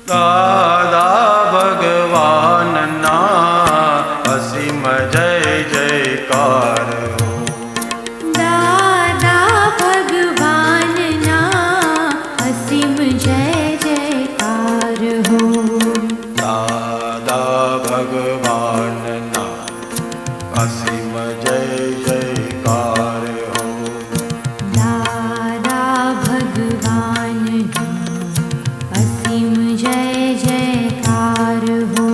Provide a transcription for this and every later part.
દાદા ભગવાનના અસીમ જય જયકાર હો. દાદા ભગવાનના અસીમ જય જયકાર હો. દાદા ભગવાનના અસીમ જય જયકાર હો. દાદા ભગવાનના અસીમ જય જયકાર હો.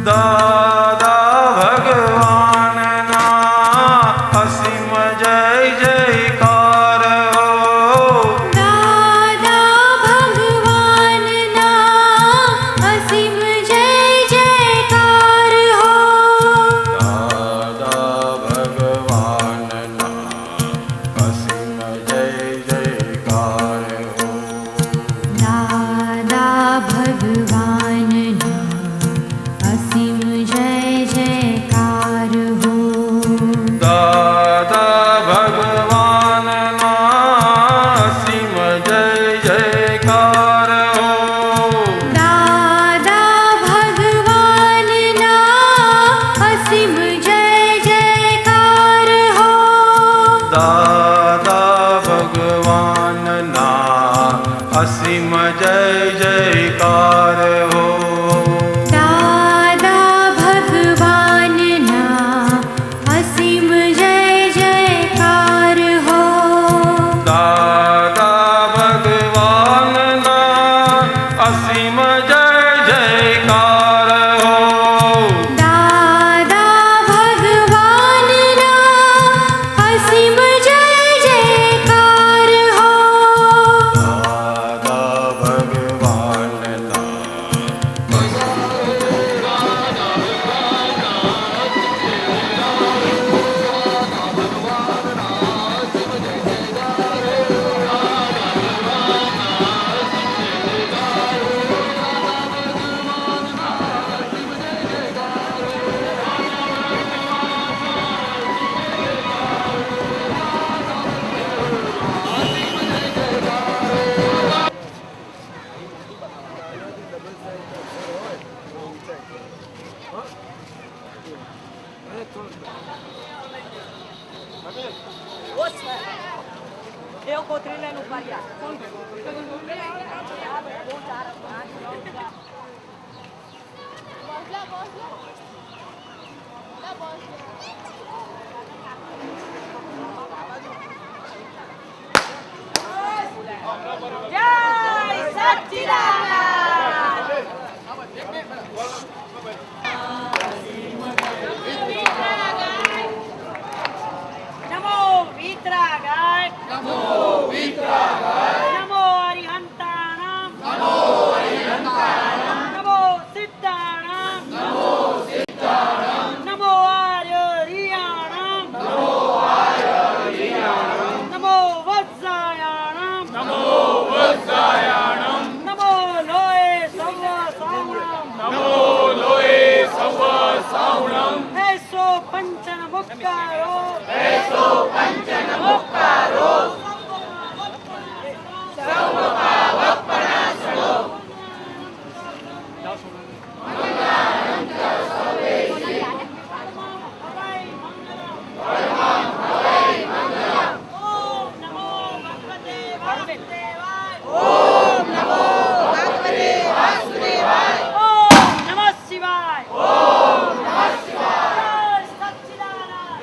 દાદા ભગવાનના અસીમ જય જયકાર હો. દાદા ભગવાનના અસીમ જય જયકાર હો. દાદા ભગવાનના અસીમ જય જયકાર હો. દાદા ભગવાનના અસીમ જય જયકાર હો. દાદા ભગવાનના અસીમ જય જયકાર હો. દાદા ભગવાનના અસીમ જય જયકાર હો. દાદા ભગવાનના અસીમ જય જયકાર હો. દાદા ભગવાનના અસીમ જય જયકાર હો. દાદા ભગવાનના અસીમ જય જયકાર હો. દાદા ભગવાનના અસીમ જય જયકાર હો. દાદા ભગવાનના Eu com trilha no Bahia. Jai Satchidanand. Namo Vitragay. Namo Arihantanam. Namo Siddhanam. Namo Arya-riyanam. Namo Vajjayanam. Namo Loe Savva Saunam. Eso Panchana Mukkaro. Om Namo Bhagavate Vasudevaya. Om Namah Shivaya. Jai Satchidanand.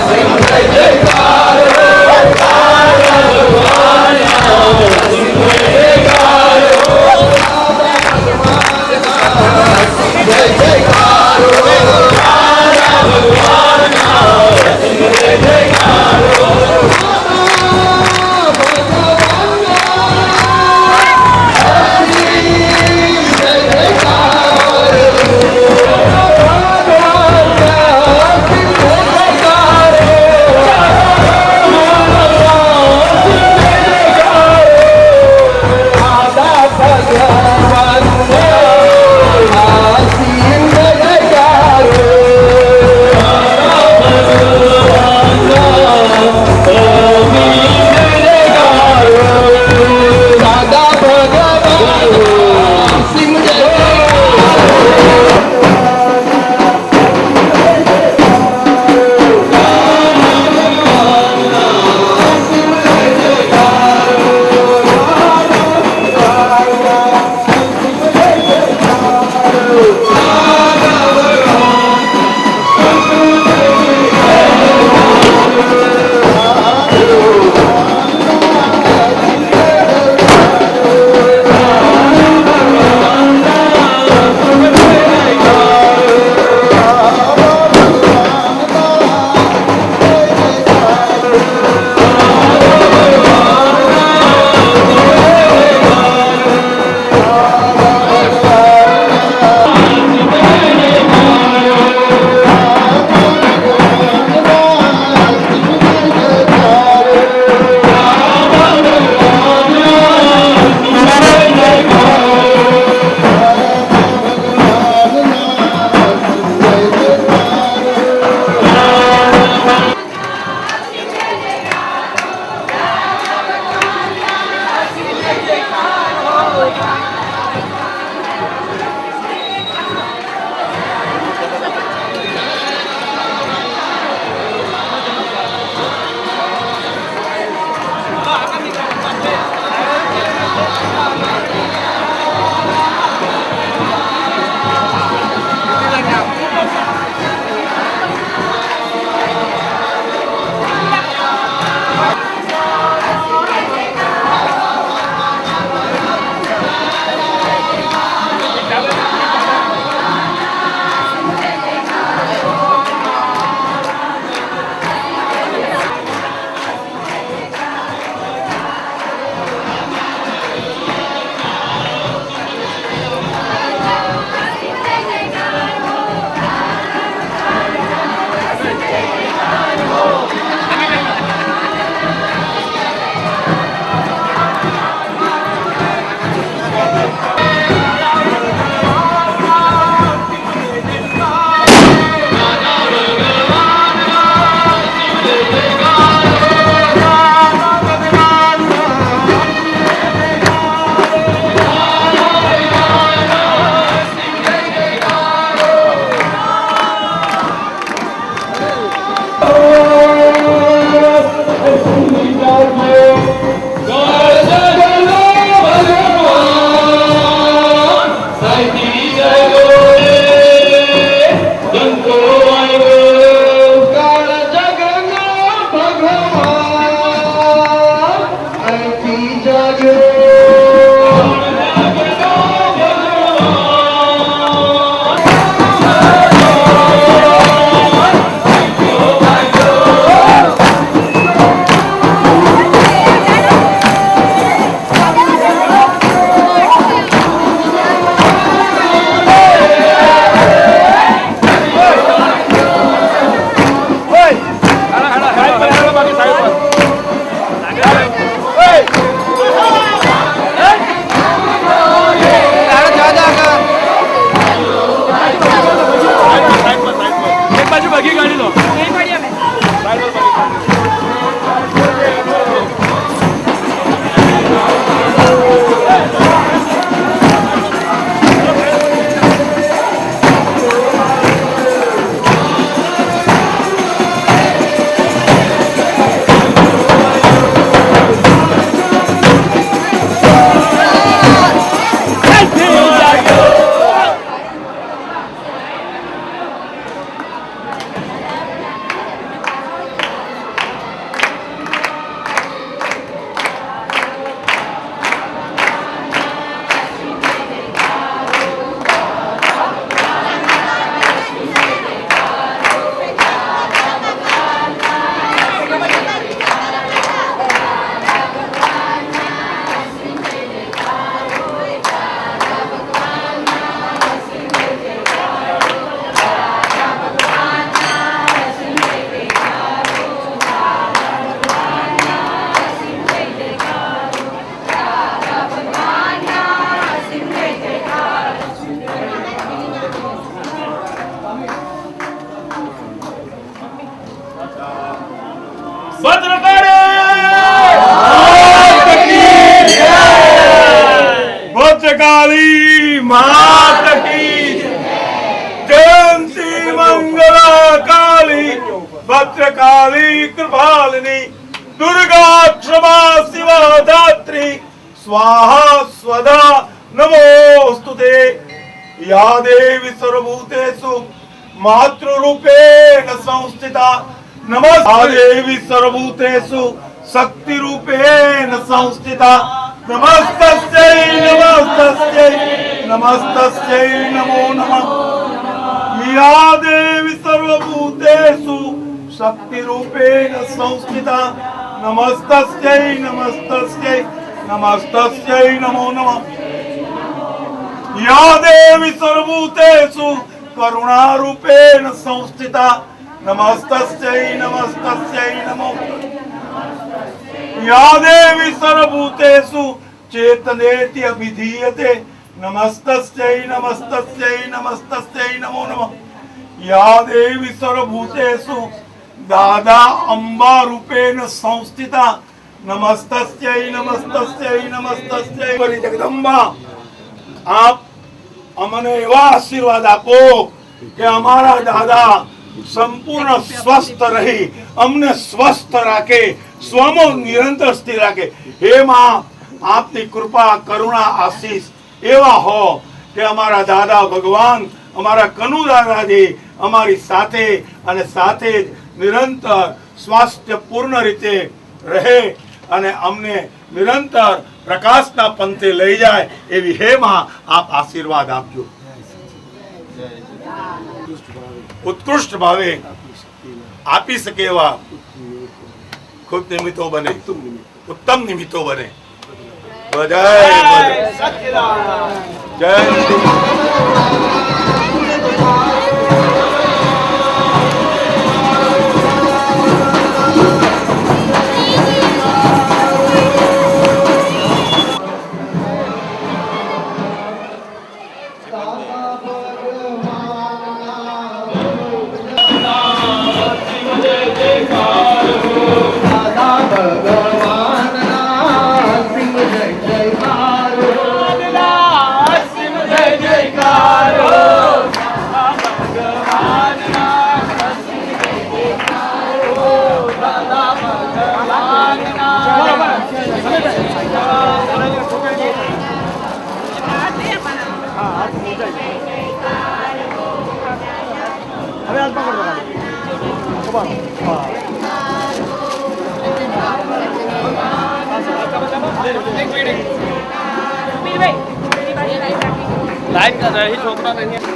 જય भद्रकाली भद्रकाली मात की जयंती मंगला काली भद्रकाली कृपालिनी दुर्गा क्षमा शिवा धात्री स्वाहा स्वधा नमोस्तुते या देवी सर्वभूतेषु मातृरूपेण संस्थिता नमस्ते देवी सर्वभूतेषु शक्ति रूपेण संस्थिता नमस्तस्यै नमस्तस्यै नमस्तस्यै नमो नमः या देवी सर्वभूतेषु शक्ति रूपेण संस्थिता नमस्तस्यै नमस्तस्यै नमस्तस्यै नमो नमः या देवी सर्वभूतेषु करुणा रूपेण संस्थिता नमस्तस्यै नमस्तस्यै नमो या देवी सर्वभूतेषु चेतनेति अभिधीयते नमस्तस्यै नमस्तस्यै नमस्तस्यै नमो नमः या देवी सर्वभूतेषु दादा अंबा रूपेण संस्थिता नमस्तस्यै नमस्तस्यै नमस्तस्यै बड़ी जगदंबा आप अमने एवा आशीर्वाद आपो कि हमारा दादा संपूर्ण स्वस्थ रही अमने स्वस्थ राखे स्वमो निरंतर स्थिर राखे हे मां आपनी कृपा करुणा आशीष एवा हो कि हमारा दादा भगवान हमारा कनु दादाजी हमारी साथे અને સાથે જ નિરંતર સ્વાસ્થ્ય પૂર્ણ રીતે રહે અને અમને નિરંતર પ્રકાશના પંથે લઈ જાય એવી હે માં આપ આશીર્વાદ આપજો ઉત્કૃષ્ટ ભાવે આપી શકે એવા ખૂબ નિમિત્તો બને ઉત્તમ નિમિત્તો બને જય જય लाइव कर रही छोकरा नहीं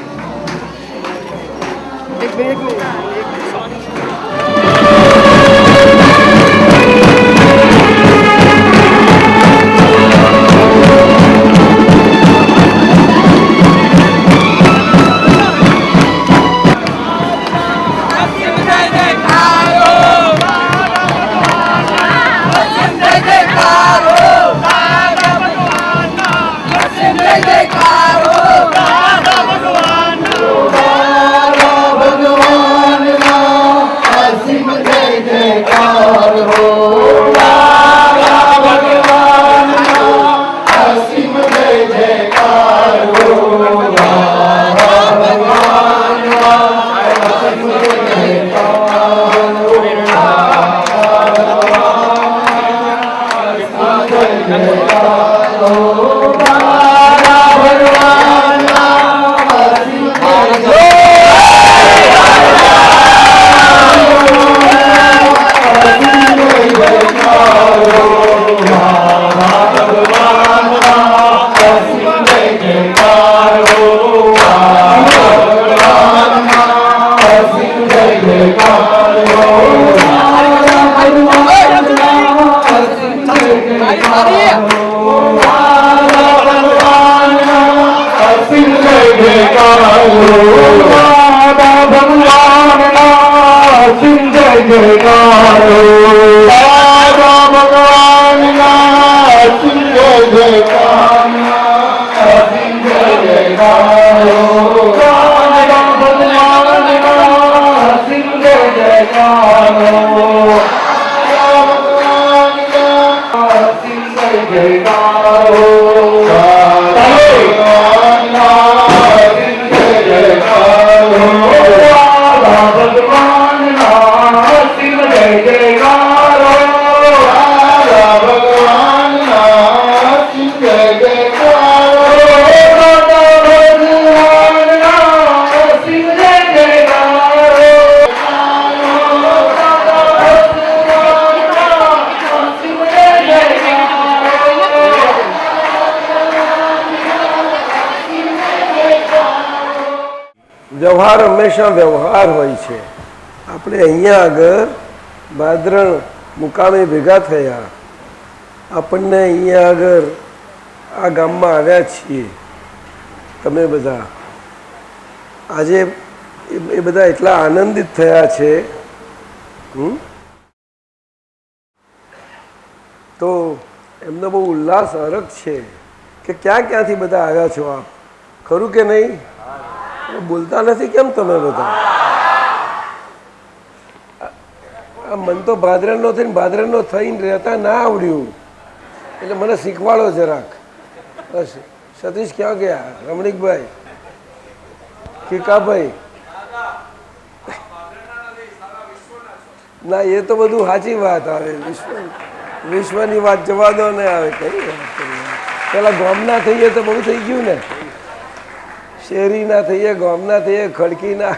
જયકારો રાધા ભગવાનના જય જયકારો રાધા ભગવાનના શિવ જય જયકારો શિવ જય વ્યવહાર હંમેશા વ્યવહાર હોય છે. આપણે અહીંયા આગળ ભાદરણ મુકામે ભેગા થયા, આપણને અહીંયા આગળ આ ગામમાં આવ્યા છીએ તમે બધા. આજે એ બધા એટલા આનંદિત થયા છે. તો એમનો બહુ ઉલ્લાસ અરગ છે કે ક્યાંથી બધા આવ્યા છો આપ, ખરું કે નહીં? બોલતા નથી કેમ તમે બધા? મન તો ભાદરણનો થઈને ભાદરણનો થઈને રહેતા ના આવડ્યું, એટલે મને શીખવાડો જરાક. બસ સતીશ ક્યાં ગયા? રમણીકભાઈ, કીકાભાઈ? ના, એ તો બધું સાચી વાત આવે. વિશ્વની વાત જવા દો ને. આવે કઈ વાત કરી? પેલા ગામના થઈએ તો બહુ થઈ ગયું ને. શેરી ના થઈએ, ગામના થઈએ, ખડકી ના.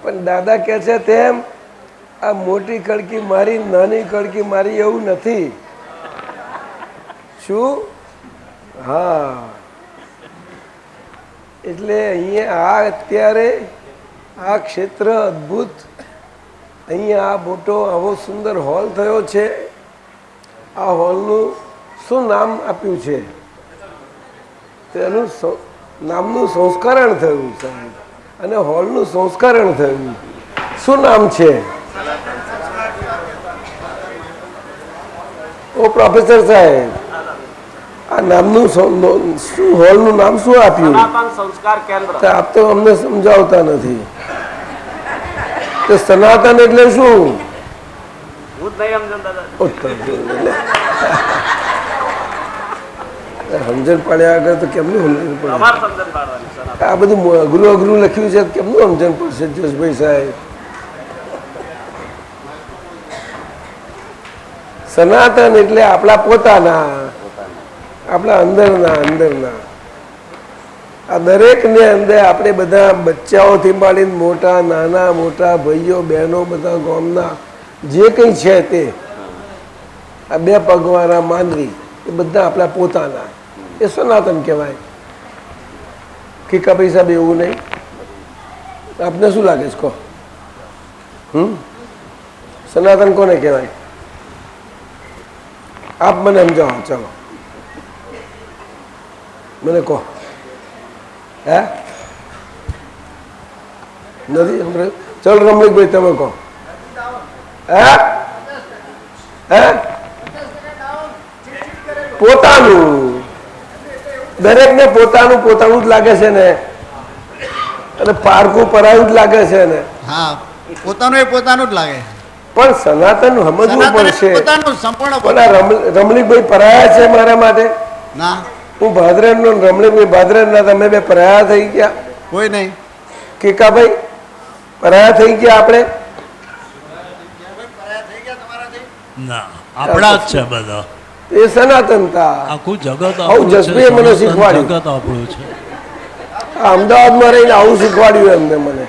પણ દાદા કે છે તેમ આ મોટી ખડકી મારી, નાની ખડકી મારી એવું નથી. શું? હા, એટલે અહીંયા આ અત્યારે આ ક્ષેત્ર અદ્ભુત, અહીંયા આ મોટો આવો સુંદર હોલ થયો છે. આ હોલનું શું નામ આપ્યું છે? તેનું નામનું સંસ્કરણ થયું સાહેબ, અને હોલનું સંસ્કરણ થયું. શું નામ છે? ઓ પ્રોફેસર સાહેબ, આ નામનું શું, હોલનું નામ શું આપ્યું? સંસ્કાર કેન્દ્ર. આપ તો અમને સમજાવતા નથી. તો સનાતન એટલે શું? હું જ નહીં સમજણ પડ્યા આગળ તો કેમનું સમજણ પડે? તમારે સમજણ પાડવાની. આ બધું અઘરું અઘરું લખ્યું છે, કેમનું સમજણ પડશે જસભાઈ સાહેબ? સનાતન એટલે આપણા પોતાના, આપણા અંદરના. આ દરેકને અંદર આપણે બધા બચ્ચાઓથી માંડીને મોટા, નાના મોટા, ભાઈઓ બહેનો, બધા ગામના જે કંઈ છે તે, આ બે પગવાળા માનવી, એ બધા આપણા પોતાના. એ સનાતન કહેવાય. કીકાભાઈ સાહેબ એવું નહીં? આપને શું લાગે છે કહો? સનાતન કોને કહેવાય? આપ મને સમજાવો. ચાલો મને કહો. હે નથી હમણાં? ચાલો રમણીકભાઈ તમે કહો. હે પોતાનું, દરેકને પોતાનું પોતાનું જ લાગે છે ને, અને પારકું પરાયું જ લાગે છે ને. હા, પોતાનું એ પોતાનું જ લાગે. પણ સનાતન સમજવું પડશે. પોતાનું સંપૂર્ણ. રમણીકભાઈ પરાયા છે મારા માટે? ના, હું ભાદરણ નો, રમણીકભાઈ ભાદરણ ના. તમે બે પરાયા થઈ ગયા? કોઈ નહીં. કીકાભાઈ પરાયા થઈ ગયા આપણે? ના, આપણા જ છે બધા. એ સનાતનતા. આખું જગત આવું જસભાઈએ મને શીખવાડ્યું. જગત આપણું છે. અમદાવાદમાં રહીને આવું શીખવાડ્યું એમને મને.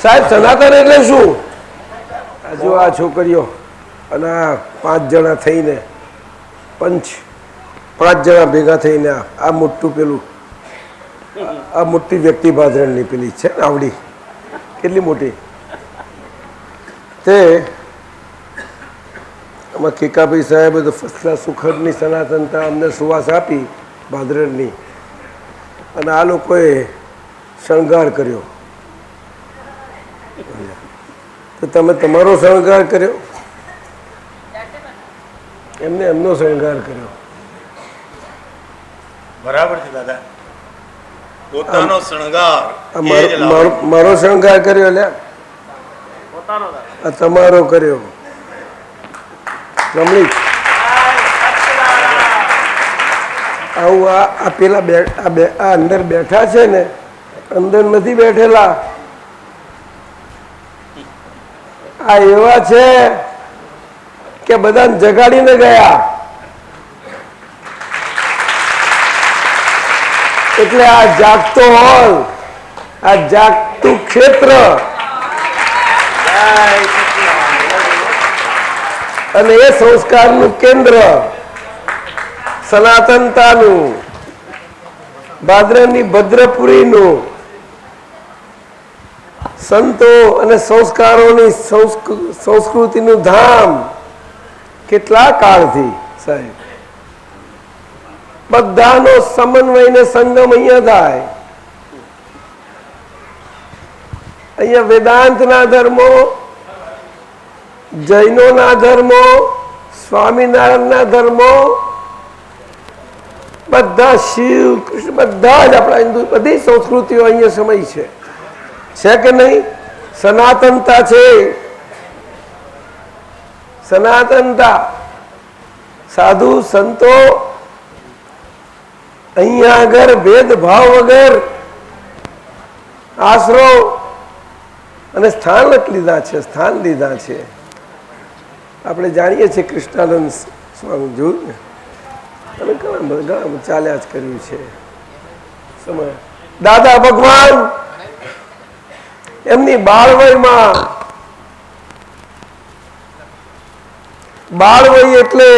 સાહેબ સનાતન એટલે શું? જો આ છોકરીઓ અને આ 5 જણા થઈને, 5 જણા ભેગા થઈને આ મોટું પેલું, આ મોટી વ્યક્તિ ભાદરણની પેલી છે ને આવડી, કેટલી મોટી તે. આમાં કીકાભાઈ સાહેબ તો ફર્સ્ટ ક્લાસ સુખડની સનાતનતા અમને સુવાસ આપી ભાદરણની, અને આ લોકોએ શણગાર કર્યો. તો તમે તમારો શણગાર કર્યો, એમને એમનો શણગાર કર્યો. બરાબર છે દાદા, પોતાનો શણગાર. મારો શણગાર કર્યો, લ્યા તમારો કર્યો. રમણીક આવું આ પેલા આ અંદર બેઠા છે ને, અંદર નથી બેઠેલા, આ એવા છે કે બધાને જગાડીને ગયા. એટલે આ જાગતો હોલ, આ જાગતું ક્ષેત્ર અને એ સંસ્કારનું કેન્દ્ર સનાતનતાનું, ભાદરની ભદ્રપુરીનું, સંતો અને સંસ્કારોની સંસ્કૃતિનું ધામ કેટલા કાળથી સાહેબ બધાનો સમન્વય ને સંગમ અહીંયા થાય. અહીંયા વેદાંતના ધર્મો, જૈનોના ધર્મો, સ્વામિનારાયણના ધર્મો, બધા શિવ કૃષ્ણ બધા જ આપણા હિન્દુ બધી સંસ્કૃતિઓ અહીંયા સમય છે કે નહીં? સનાતનતા છે, સનાતનતા. સાધુ સંતો અહીંયા આગળ ભેદભાવ વગર આશરો અને સ્થાન લીધા છે, સ્થાન લીધા છે. આપણે જાણીએ છીએ કૃષ્ણાનંદ સ્વામી જોયું ને, અને ઘણા ચાલ્યા જ કર્યું છે સમય. દાદા ભગવાન એમની બાળવયમાં, બાળવય એટલે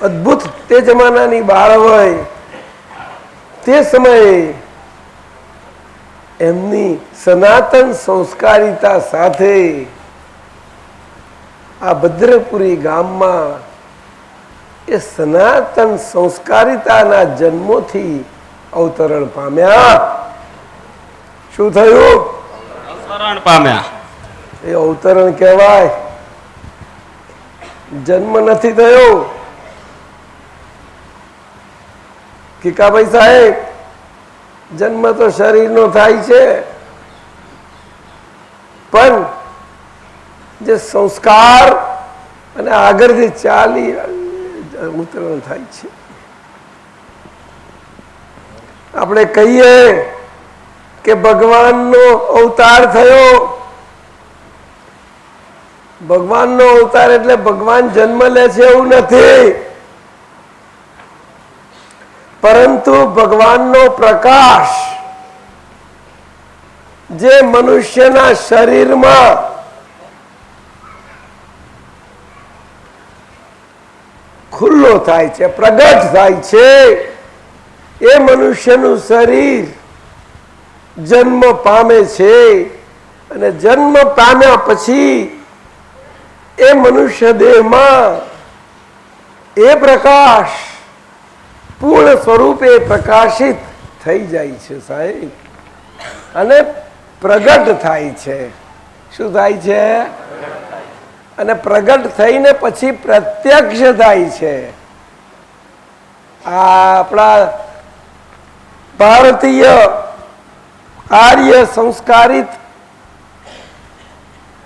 અદ્ભુત તે જમાનાની બાળવય, તે સમયે એમની સનાતન સંસ્કારિતા સાથે આ ભદ્રપુરી ગામમાં એ સનાતન સંસ્કારિતાના જન્મોથી અવતરણ પામ્યા. શું થયું? અવતરણ પામ્યા. એ અવતરણ કહેવાય, જન્મ નથી થયો. કીકાભાઈ સાહેબ, જન્મ તો શરીરનો થાય છે, પણ જે સંસ્કાર અને આગળથી ચાલી ઉતરણ થાય છે. આપણે કહીએ કે ભગવાનનો અવતાર થયો, ભગવાનનો અવતાર એટલે ભગવાન જન્મ લે છે એવું નથી, પરંતુ ભગવાનનો પ્રકાશ જે મનુષ્યના શરીરમાં ખુલ્લો થાય છે, પ્રગટ થાય છે, એ મનુષ્યનું શરીર જન્મ પામે છે. અને જન્મ પામ્યા પછી એ મનુષ્ય દેહમાં એ પ્રકાશ પૂર્ણ સ્વરૂપે પ્રકાશિત થઈ જાય છે સાહેબ, અને પ્રગટ થાય છે. શું થાય છે? અને પ્રગટ થઈને પછી પ્રત્યક્ષ થાય છે. આ આપણા ભારતીય આર્ય સંસ્કારિત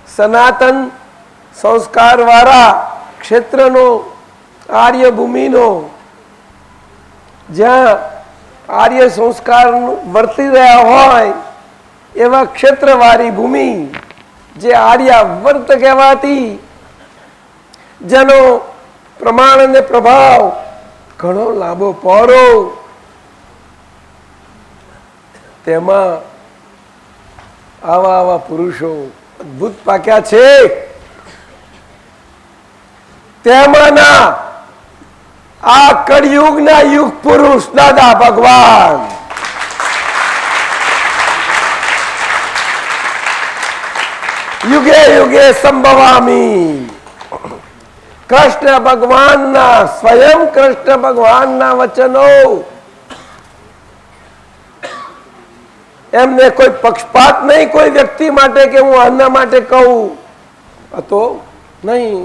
સનાતન સંસ્કાર વાળા ક્ષેત્રનો, આર્ય ભૂમિનો, જ્યાં આર્ય સંસ્કાર વર્તી રહ્યા હોય એવા ક્ષેત્રવાળી ભૂમિ જે આર્યાવર્ત કહેવાતી, જેનો પ્રમાણ અને પ્રભાવ ઘણો લાંબો પહોળો, તેમાં આવા આવા પુરુષો અદભુત પાક્યા છે. તેમાંના આ કળિયુગના યુગ પુરુષ દાદા ભગવાન, યુગે યુગે સંભવામી. કૃષ્ણ ભગવાનના, સ્વયં કૃષ્ણ ભગવાનના વચનો, એમને કોઈ પક્ષપાત નહીં કોઈ વ્યક્તિ માટે કે હું આના માટે કહું હતો નહીં.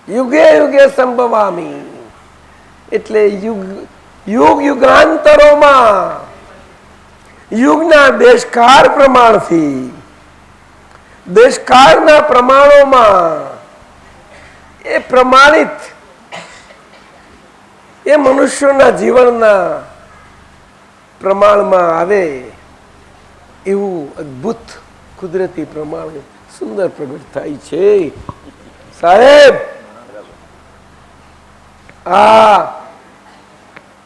યુગે યુગે સંભવામી એટલે યુગ યુગાંતરોમાં યુગના દેશકાળ પ્રમાણથી, દેશકાળના પ્રમાણોમાં એ પ્રમાણિત એ મનુષ્યોના જીવનના પ્રમાણમાં આવે એવું અદ્ભુત કુદરતી પ્રમાણ સુંદર પ્રગટ થાય છે સાહેબ.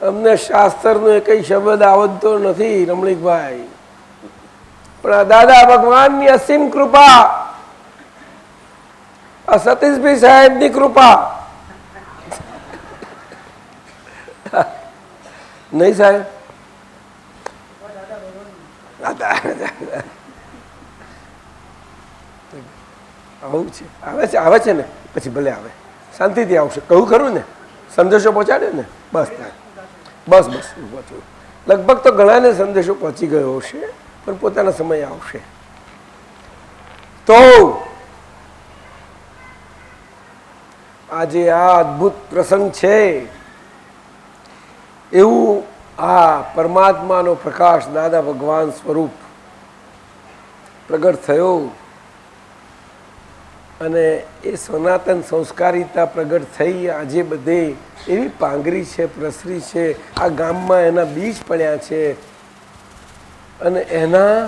અમને શાસ્ત્રનો કઈ શબ્દ આવડતો નથી રમણીકભાઈ, પણ આ દાદા ભગવાનની અસીમ કૃપા, આ સતીશભાઈ સાહેબની કૃપા નહીં સાહેબ? આવું છે, આવે છે ને પછી ભલે આવે, શાંતિથી આવશે. કહું ખરું ને, સંદેશો પહોંચાડે ને, બસ બસ બસ પહોંચ્યું. લગભગ તો ઘણાને સંદેશો પહોંચી ગયો હશે, પણ પોતાના સમય આવશે. તો આજે આ અદ્ભુત પ્રસંગ છે, એવું આ પરમાત્માનો પ્રકાશ દાદા ભગવાન સ્વરૂપ પ્રગટ થયો અને એ સનાતન સંસ્કારિતા પ્રગટ થઈ. આજે બધે એવી પાંગરી છે, પ્રસરી છે, આ ગામમાં એના બીજ પડ્યા છે અને એના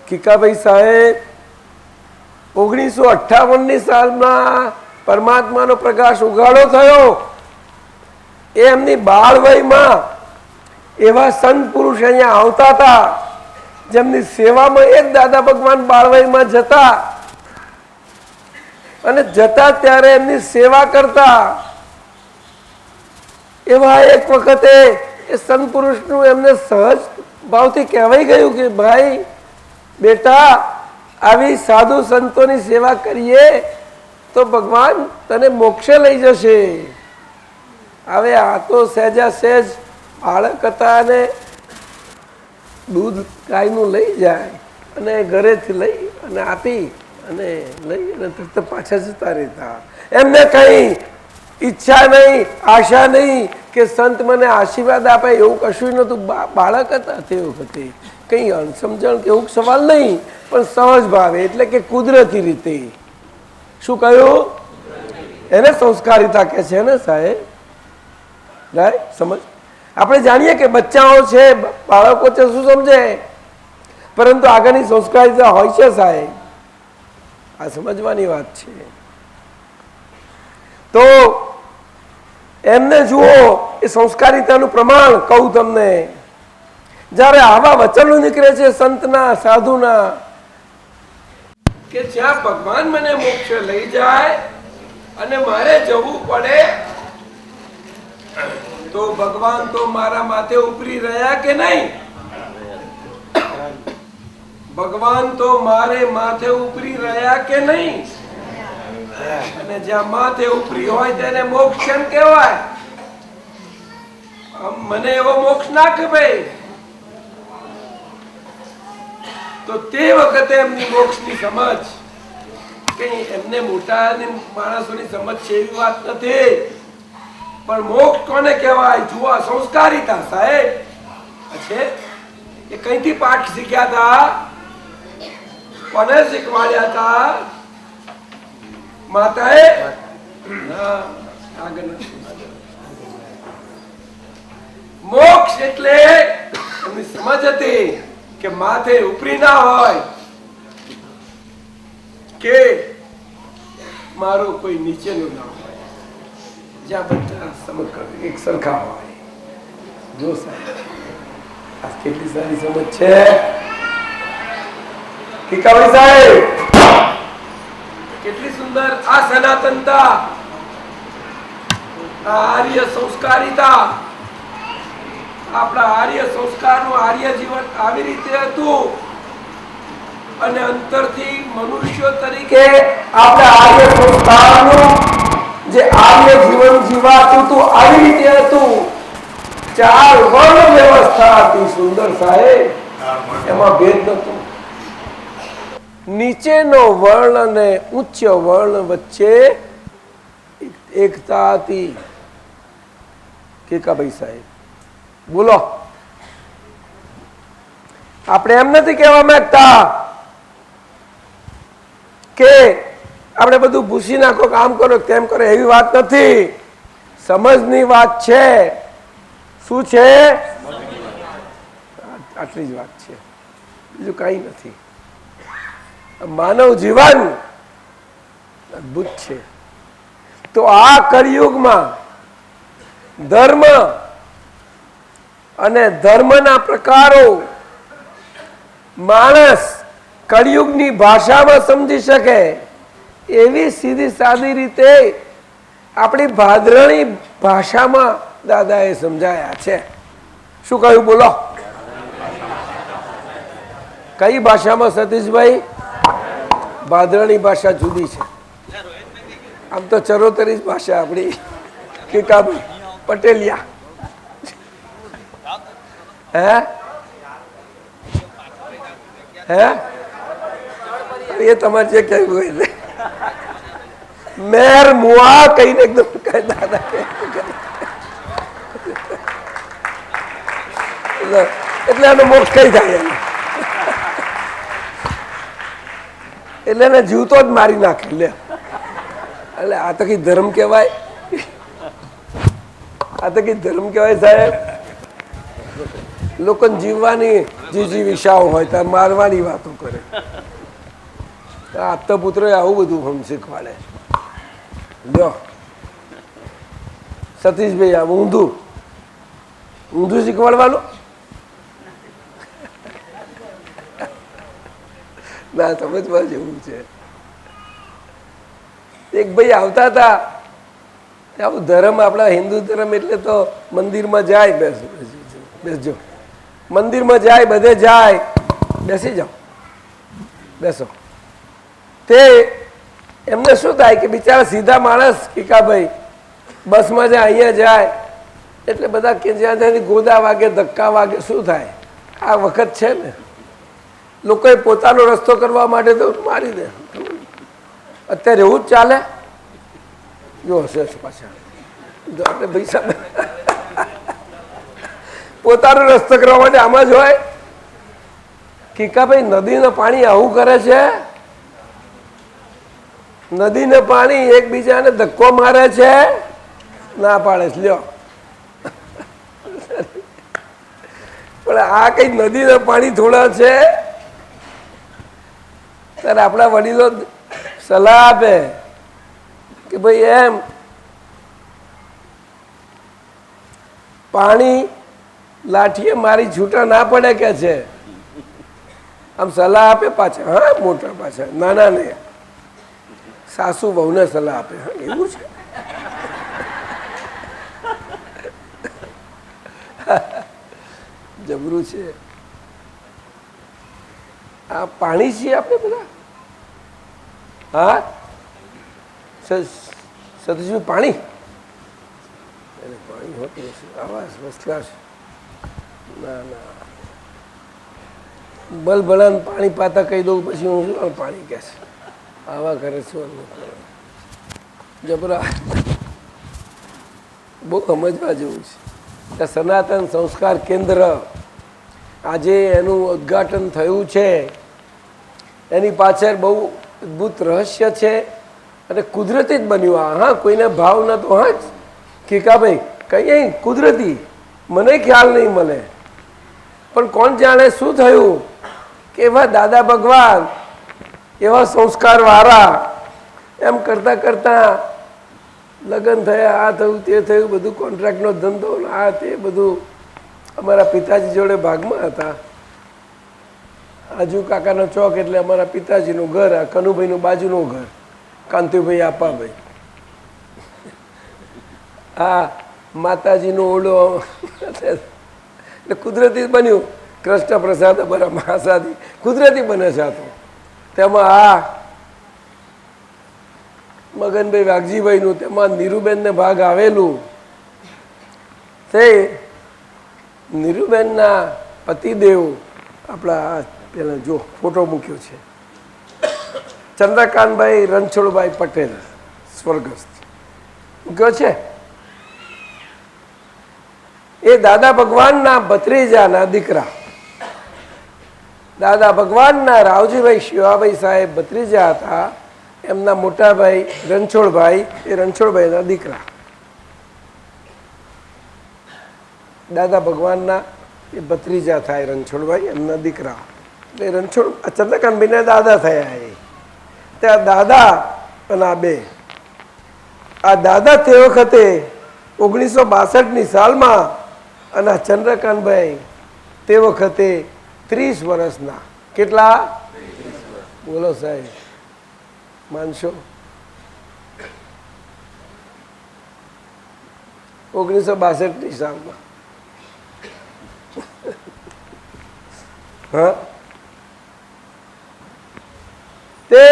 કીકાભાઈ સાહેબ 1958ની સાલમાં પરમાત્માનો પ્રકાશ ઉગાડો થયો. એ એમની બાળવયમાં એવા સંત પુરુષ અહીંયા આવતા હતા જેમની સેવામાં એ જ દાદા ભગવાન બાળવયમાં જતા અને જતા ત્યારે એમની સેવા કરતા. એવા એક વખતે એ સંત પુરુષનું એમને સહજ ભાવથી કહેવાઈ ગયું કે ભાઈ બેટા, આવી સાધુ સંતોની સેવા કરીએ તો ભગવાન તને મોક્ષે લઈ જશે. હવે આ તો સહેજા સહેજ બાળક હતા અને દૂધ ગાયનું લઈ જાય અને ઘરેથી લઈ અને આપી અને લઈ અને તરત પાછા જતા રહેતા. એમને કઈ ઈચ્છા નહીં, આશા નહીં કે સંત મને આશીર્વાદ આપે, એવું કશું નહોતું. બાળક હતા તે વખતે, કઈ અણસમજણ કે એવું સવાલ નહીં, પણ સહજ ભાવે, એટલે કે કુદરતી રીતે. શું કહ્યું? એને સંસ્કારિતા કહે છે ને સાહેબ, રાઈટ? સમજ. આપણે જાણીએ કે બચ્ચાઓ છે, બાળકો છે, શું સમજે, પરંતુ આગળની સંસ્કારિતા હોય છે સાહેબ. આ સમજવાની વાત છે. તો એમને જુઓ, એ સંસ્કારિતાનું પ્રમાણ કહું તમને. જ્યારે આવા વચનો નીકળે છે સંતના, સાધુના, કે જ્યાં ભગવાન મને મોક્ષ લઈ જાય અને મારે જવું પડે તો ભગવાન તો મારા માથે ઉપરી રહ્યા કે નહીં? ભગવાન તો મારે માથે ઉપરી રહ્યા કે નહીં? અને જ્યાં માથે ઉપરી હોય તેને મોક્ષ કેમ કહેવાય? મને એવો મોક્ષ ના ખપે. તો તે વખતે એમની મોક્ષની સમજ કઈ એમને મોટા માણસોની સમજ છે એવી વાત નથી, પણ મોક્ષ કોને કહેવાય? જુઓ, સંસ્કારિતા સાહેબ છે. એ કઈથી પાઠ શીખ્યા હતા? કોને શીખવાડ્યા હતા? માતાએ? મોક્ષ એટલે એમની સમજ હતી કે માથે ઉપરી ના હોય, કે મારો કોઈ નીચેનું ના હોય, જ્યાં બધા સમકક્ષ એક સરખા હોય. જો સાહેબ, આ કેટલી સારી સમજ છે ટીકાભાઈ સાહેબ, કેટલી સુંદર આ સનાતનતા, આ આર્ય સંસ્કારિતા. આપણા આર્ય સંસ્કારનું આર્ય જીવન આવી રીતે હતું અને અંતરથી મનુષ્યો તરીકે આપણા આર્ય સંસ્કારનું જે આર્ય જીવન જીવાતું હતું આવી રીતે હતું. 4 વર્ણ વ્યવસ્થા હતી સુંદર સાહેબ, એમાં ભેદ નહોતો. નીચેનો વર્ણ અને ઉચ્ચ વર્ણ વચ્ચે એકતા હતી. કેકાભાઈ સાહેબ બોલો. આપણે એમ નથી કહેવા માંગતા કે આપણે બધું ભૂસી નાખો, કામ કરો, તેમ કરો, એવી વાત નથી. સમજની વાત છે. શું છે? આટલી જ વાત છે, બીજું કઈ નથી. માનવ જીવન અદભુત છે. તો આ કળિયુગમાં ધર્મ અને ધર્મના પ્રકારો માણસ કળિયુગની ભાષામાં સમજી શકે એવી સીધી સાદી રીતે આપણી ભાદરણી ભાષામાં દાદાએ સમજાયા છે. શું કહ્યું બોલો? કઈ ભાષામાં સતીશભાઈ? ભાદરણી ભાષા જુદી છે. આમ તો ચરોતરી ભાષા આપણી કેકાભાઈ પટેલિયા. હે હે એ તમારે જે કહેવું હોય મેર મુઆ કહીને એકદમ દાદા એટલે એનો મોક્ષ કઈ થાય એને, એટલે એને જીવતો જ મારી નાખે. લે એટલે આ તો કઈ ધર્મ કહેવાય? આ તો કઈ ધર્મ કહેવાય સાહેબ? લોકોને જીવવાની જીવિષાઓ હોય તો મારવાની વાતો કરે. આપતા પુત્રો આવું બધું હમ શીખવાડે. લ્યો સતીશભાઈ, આ ઊંધું ઊંધું શીખવાડવાનું ના, સમજવા જેવું છે. એક ભાઈ આવતા હતા, આવું ધર્મ આપણા હિન્દુ ધર્મ એટલે તો મંદિરમાં જાય, બેસજો મંદિરમાં જાય, બધે જાય, બેસી જાઓ, બેસો. તે એમને શું થાય કે બિચારા સીધા માણસ કીકાભાઈ બસમાં જાય, અહીંયા જાય એટલે બધા કે જ્યાં જ્યાંથી ગોદા વાગે, ધક્કા વાગે, શું થાય? આ વખત છે ને, લોકોએ પોતાનો રસ્તો કરવા માટે તો મારી દે. અત્યારે એવું જ ચાલે. જો હશે પાછા આપણે પૈસા પોતાનો રસ્તો કરવા માટે આમાં જ હોય. કીકાભાઈ નદીનું પાણી આવું કરે છે. નદીને પાણી એકબીજાને ધક્કો મારે છે, ના પાડે છે. લ્યો પણ આ કઈ નદીના પાણી થોડા છે? ત્યારે આપણા વડીલો સલાહ આપે કે ભાઈ એમ પાણી લાઠીએ મારી છૂટા ના પડે કે છે. આમ સલાહ આપે પાછા. હા, મોટા પાછા, નાના ને સાસુ બહુને સલાહ આપે. હા, એવું છે. જબરું છે. આ પાણી છીએ આપણે બધા. હા સતીશભાઈ, પાણી પાણી હોતું હશે. આવાજ વસ્તુ ના ના બલબલાને પાણી પાતા કહી દઉં પછી હું શું પાણી કહે છે? આવા કરે શું જબરા. બહુ સમજવા જેવું છે. સનાતન સંસ્કાર કેન્દ્ર આજે એનું ઉદ્ઘાટન થયું છે. એની પાછળ બહુ અદ્ભુત રહસ્ય છે અને કુદરતી જ બન્યું આ. હા, કોઈને ભાવ નતો. હા જ કીકાભાઈ, કઈ કુદરતી, મને ખ્યાલ નહીં મળે. પણ કોણ જાણે શું થયું કે એવા દાદા ભગવાન, એવા સંસ્કાર વાળા, એમ કરતા કરતા લગ્ન થયા, આ થયું, તે થયું, બધું કોન્ટ્રાક્ટનો ધંધો, આ તે બધું અમારા પિતાજી જોડે ભાગમાં હતા. આજુ કાકાનો ચોક એટલે અમારા પિતાજીનું ઘર, આ કનુભાઈનું બાજુનું ઘર, કાંતિભાઈ આપાભાઈ. હા, માતાજીનું ઓળો એટલે કુદરતી બન્યું. કૃષ્ણ પ્રસાદ અમારા મહાસાદી કુદરતી બને છે. આ તો તેમાં આ મગનભાઈ વાઘજીભાઈનું, તેમાં નીરુબેનને ભાગ આવેલું. તે નીરુબેનના પતિદેવ આપણા પેલા જો ફોટો મૂક્યો છે, ચંદ્રકાંતભાઈ રણછોડભાઈ પટેલ, સ્વર્ગસ્થ મૂક્યો છે. એ દાદા ભગવાનના ભત્રીજાના દીકરા, દાદા ભગવાનના રાવજીભાઈ શિવાભાઈ સાહેબ ભત્રીજા હતા. એમના મોટા ભાઈ રણછોડભાઈ એ રણછોડભાઈના દીકરા, દાદા ભગવાનના એ ભત્રીજા થાય રણછોડભાઈ, એમના દીકરા. એટલે રણછોડ ચંદ્રકાંતભાઈના દાદા થયા. એ ત્યાં દાદા અને આ બે, આ દાદા તે વખતે 1962ની સાલમાં અને આ ચંદ્રકાંતભાઈ તે વખતે 30 વર્ષના. કેટલા? બોલો સાહેબ, માનશો? 1962ની સાલમાં. હા, તે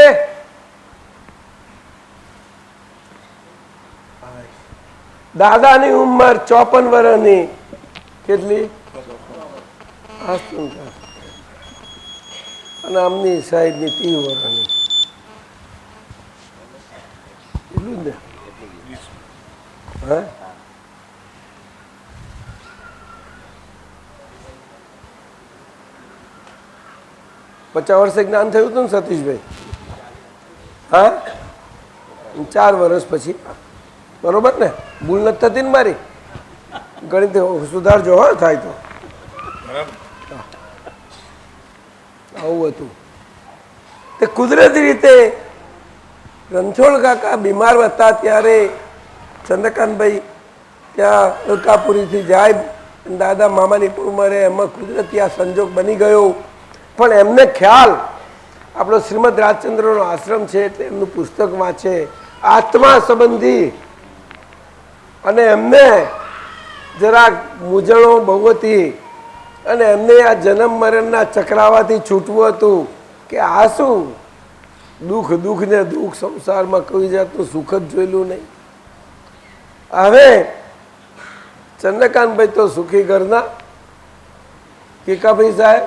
દાદાની ઉંમર 54 વર્ષની. કેટલી? અને આમની સાહેબની 30 વર્ષની. એટલું જ ને? હા, પચાસ વર્ષે જ્ઞાન થયું હતું ને સતીશભાઈ? હા, 4 વર્ષ પછી. બરોબર ને? ભૂલ નથી થતી ને મારી? ગણિત સુધારજો. હા, થાય તો. આવું હતું. તે કુદરતી રીતે રણછોડ કાકા બીમાર હતા ત્યારે ચંદ્રકાંતભાઈ ત્યાં અલકાપુરીથી જાય, દાદા મામાની ઉંમરે, એમાં કુદરતી આ સંજોગ બની ગયો. પણ એમને ખ્યાલ, આપણો શ્રીમદ રાજચંદ્રનો આશ્રમ છે એટલે એમનું પુસ્તક વાંચે આત્મા સંબંધી, અને એમને જરાક મૂંઝવણો બહુ હતી અને એમને આ જન્મ મરણના ચક્રાવાથી છૂટવું હતું કે આ શું દુઃખ, દુઃખ ને દુઃખ, સંસારમાં કોઈ જાતનું સુખ જ જોયેલું નહીં. હવે ચંદ્રકાંતભાઈ તો સુખી ઘરના કેકાભાઈ સાહેબ,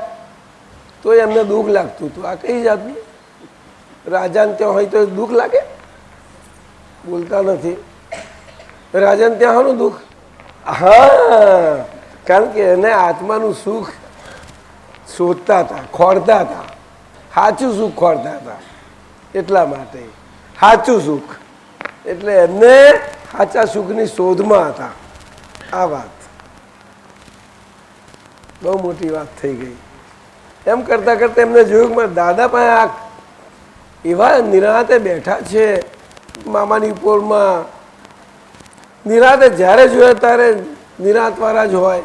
તો એમને દુઃખ લાગતું હતું. આ કઈ જાતનું? રાજાને ત્યાં હોય તો દુઃખ લાગે? બોલતા નથી. રાજાને ત્યાં હોનું દુઃખ? હા, કારણ કે એને આત્માનું સુખ શોધતા હતા, ખોરતા હતા, સાચું સુખ ખોરતા હતા. એટલા માટે સાચું સુખ એટલે એમને સાચા સુખની શોધમાં હતા. આ વાત બહુ મોટી વાત થઈ ગઈ. એમ કરતા કરતા એમને જોયું કે દાદા પાસે આ એવા નિરાંતે બેઠા છે મામાની પોરમાં. નિરાંતે જ્યારે જોયે ત્યારે નિરાંતવાળા જ હોય,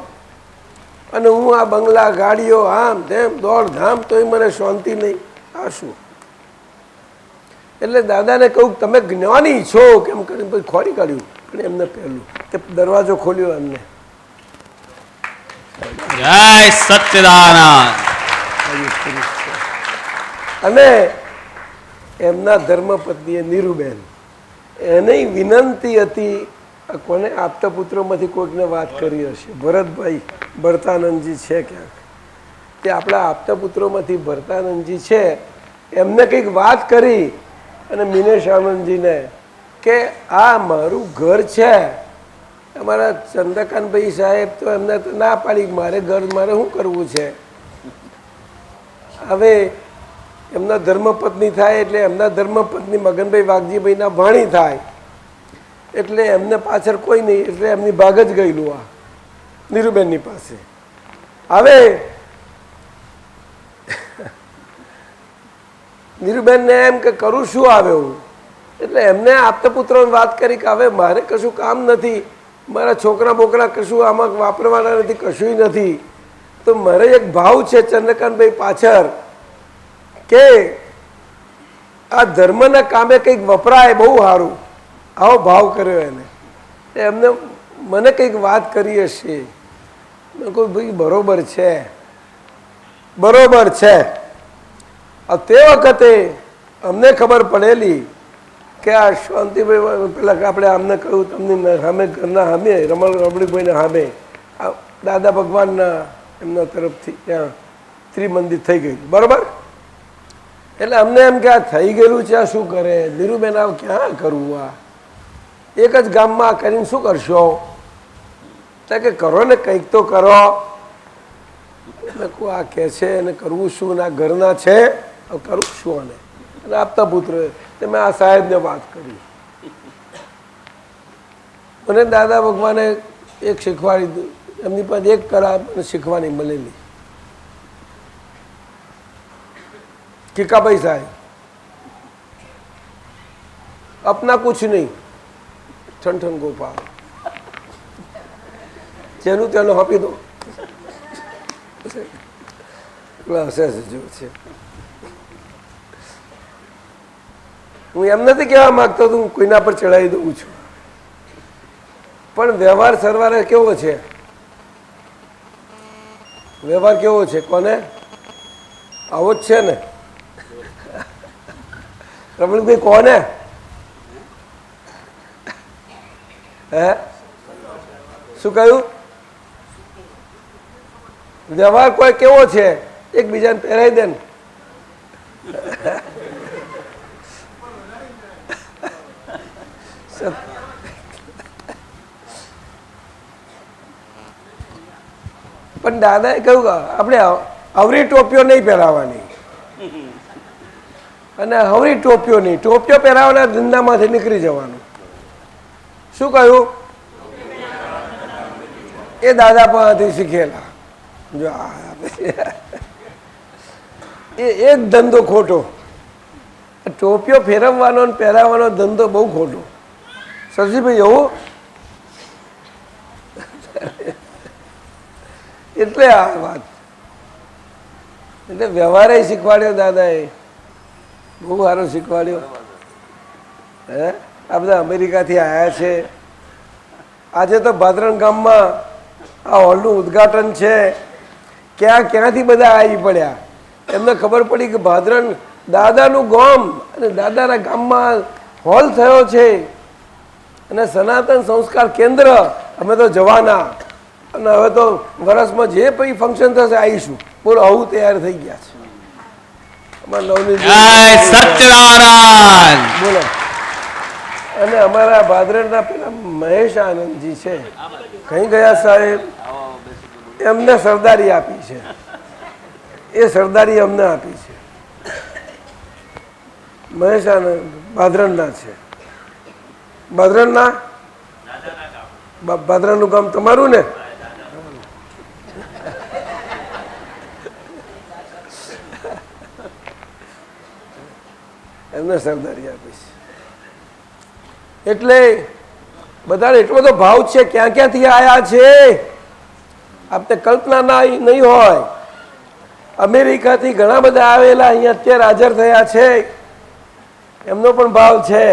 અને હું આ બંગલા, ગાડીઓ, આમ તેમ દોડધામ, તોય મને શાંતિ નહીં. આ શું? એટલે દાદાને કહું તમે જ્ઞાની છો કેમ કરીને પછી ખોરી કાઢ્યું. અને એમને પહેલું તે દરવાજો ખોલ્યો એમને. જય સચ્ચિદાનંદ. અને એમના ધર્મપત્નીએ નીરુબેન, એને વિનંતી હતી. કોને? આપતા પુત્રોમાંથી કોઈકને વાત કરી હશે, ભરતભાઈ ભરતાનંદજી છે ક્યાંક. તે આપણા આપતા પુત્રોમાંથી ભરતાનંદજી છે, એમને કંઈક વાત કરી અને મિનેશ આનંદજીને કે આ મારું ઘર છે. અમારા ચંદ્રકાંતભાઈ સાહેબ તો એમને તો ના પાડી, મારે ઘર મારે શું કરવું છે. હવે એમના ધર્મપત્ની થાય એટલે એમના ધર્મપત્ની મગનભાઈ વાઘજીભાઈના ભાણી થાય એટલે એમને પાછળ કોઈ નહીં, એટલે એમની ભાગ જ ગયેલું આ નીરુબેનની પાસે. હવે નીરુબેનને એમ કે કરું શું આવે હું, એટલે એમને આપતા પુત્રોને વાત કરી કે હવે મારે કશું કામ નથી, મારા છોકરા બોકરા કશું આમાં વાપરવાના નથી, કશું નથી. તો મારે એક ભાવ છે ચંદ્રકાંતભાઈ પાછળ કે આ ધર્મના કામે કંઈક વપરાય બહુ સારું. આવો ભાવ કર્યો એને. એમને મને કંઈક વાત કરી હશે. મેં કહું ભાઈ બરોબર છે, બરોબર છે. તે વખતે અમને ખબર પડેલી કે આ શાંતિભાઈ પેલા આપણે આમને કહ્યું તમને સામે ઘરના સામે રમણભાઈને સામે દાદા ભગવાનના એમના તરફથી ત્યાં ત્રિમંદિર થઈ ગયું. બરોબર? એટલે અમને એમ કે આ થઈ ગયેલું છે, આ શું કરે નીરુબેન, આ ક્યાં કરવું, આ એક જ ગામમાં કરીને શું કરશો? કે કરો ને કંઈક તો કરો. મેં કહું આ કહે છે એને કરવું શું, ના ઘરના છે કરું શું? અને અને આપતા પુત્ર. મેં આ સાહેબને વાત કરી. મને દાદા ભગવાને એક શીખવાડી દીધું, એમની પાસે એક કલા મને શીખવાની મળેલી. કિકાભાઈ સાહેબ, अपना कुछ नहीं, ठन ठन गोपाल, જેનું તેનું આપી દો. હશે જો છે. હું એમ નથી કહેવા માંગતો, હું કોઈના પર ચડાવી દઉં છું, પણ વ્યવહાર સરવારે કેવો છે? વ્યવહાર કેવો છે? કોને આવો જ છે ને? રમણભાઈ કોને? હે શું કહ્યું? વ્યવહાર કોઈ કેવો છે? એકબીજાને પહેરાઈ દે ને. પણ દાદાએ કહ્યું કે આપણે અવરી ટોપીઓ નહીં પહેરાવાની, અને હવરી ટોપીઓ નહીં, ટોપીઓ પહેરાવાના ધંધામાંથી નીકળી જવાનું. શું કહ્યું? એ દાદા પાસેથી શીખેલા. જો એ એક ધંધો ખોટો, ટોપીઓ ફેરવવાનો ને પહેરાવવાનો ધંધો બહુ ખોટો. સરજીભાઈ એવું એટલે આ વાત, એટલે વ્યવહારે શીખવાડ્યો દાદાએ, બહુ સારો શીખવાડ્યો. હે આ બધા અમેરિકાથી આવ્યા છે. આજે તો ભાદરણ ગામમાં આ હોલનું ઉદ્ઘાટન છે. ક્યાંથી બધા આવી પડ્યા. એમને ખબર પડી કે ભાદરણ દાદાનું ગામ, અને દાદાના ગામમાં હોલ થયો છે, અને સનાતન સંસ્કાર કેન્દ્ર. અમે તો જવાના, અને હવે તો વર્ષમાં જે પછી ફંક્શન થશે આવીશું. બોલો, આવું તૈયાર થઈ ગયા છે અમારા સત્યનારાયણ. બોલો. અને અમારા ભાદરણના પેલા મહેશ આનંદજી છે, કઈ ગયા સાહેબ? એમને સરદારી આપી છે. એ સરદારી અમને આપી છે. મહેશ આનંદ ભાદરણના છે. ભાદરણના ભાદરણનું ગામ તમારું ને? એમને સરદારી આપી છે. એટલે બધાને એટલો બધો ભાવ છે. ક્યાંથી આવ્યા છે આપને કલ્પના નહીં હોય. અમેરિકાથી ઘણા બધા આવેલા અહીંયા અત્યારે હાજર થયા છે, એમનો પણ ભાવ છે.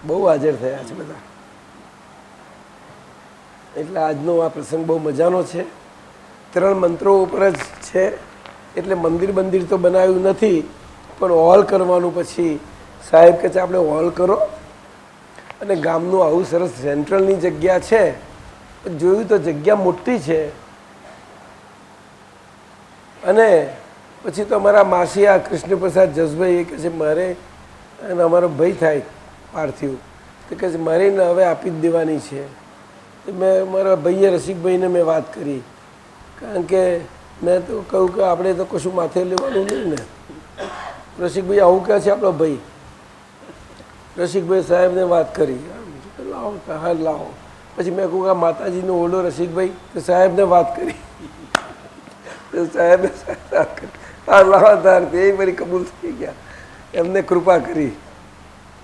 બહુ હાજર થયા છે બધા. એટલે આજનો આ પ્રસંગ બહુ મજાનો છે. 3 મંત્રો ઉપર જ છે, એટલે મંદિર તો બનાવ્યું નથી, પણ હોલ કરવાનું. પછી સાહેબ કહે છે આપણે હોલ કરો, અને ગામનું આવું સરસ સેન્ટ્રલની જગ્યા છે. જોયું તો જગ્યા મોટી છે. અને પછી તો અમારા માસી આ કૃષ્ણપ્રસાદ જસભાઈ એ કહે છે મારે, અને અમારો ભાઈ થાય પાર્થિવ, તો કહે છે મારે ને હવે આપી જ દેવાની છે. મેં મારા ભાઈએ રસિકભાઈને મેં વાત કરી, કારણ કે મેં તો કહ્યું કે આપણે તો કશું માથે લેવાનું નહીં ને. રસિકભાઈ આવું કહે છે આપણો ભાઈ. રસિકભાઈ સાહેબને વાત કરી, લાવો હા લાવો. પછી મેં કહું કે માતાજીનો ઓલો રસિકભાઈ, તો સાહેબને વાત કરી. સાહેબે હા લાવા તાર એ બધી કબૂલ થઈ ગયા. એમને કૃપા કરી,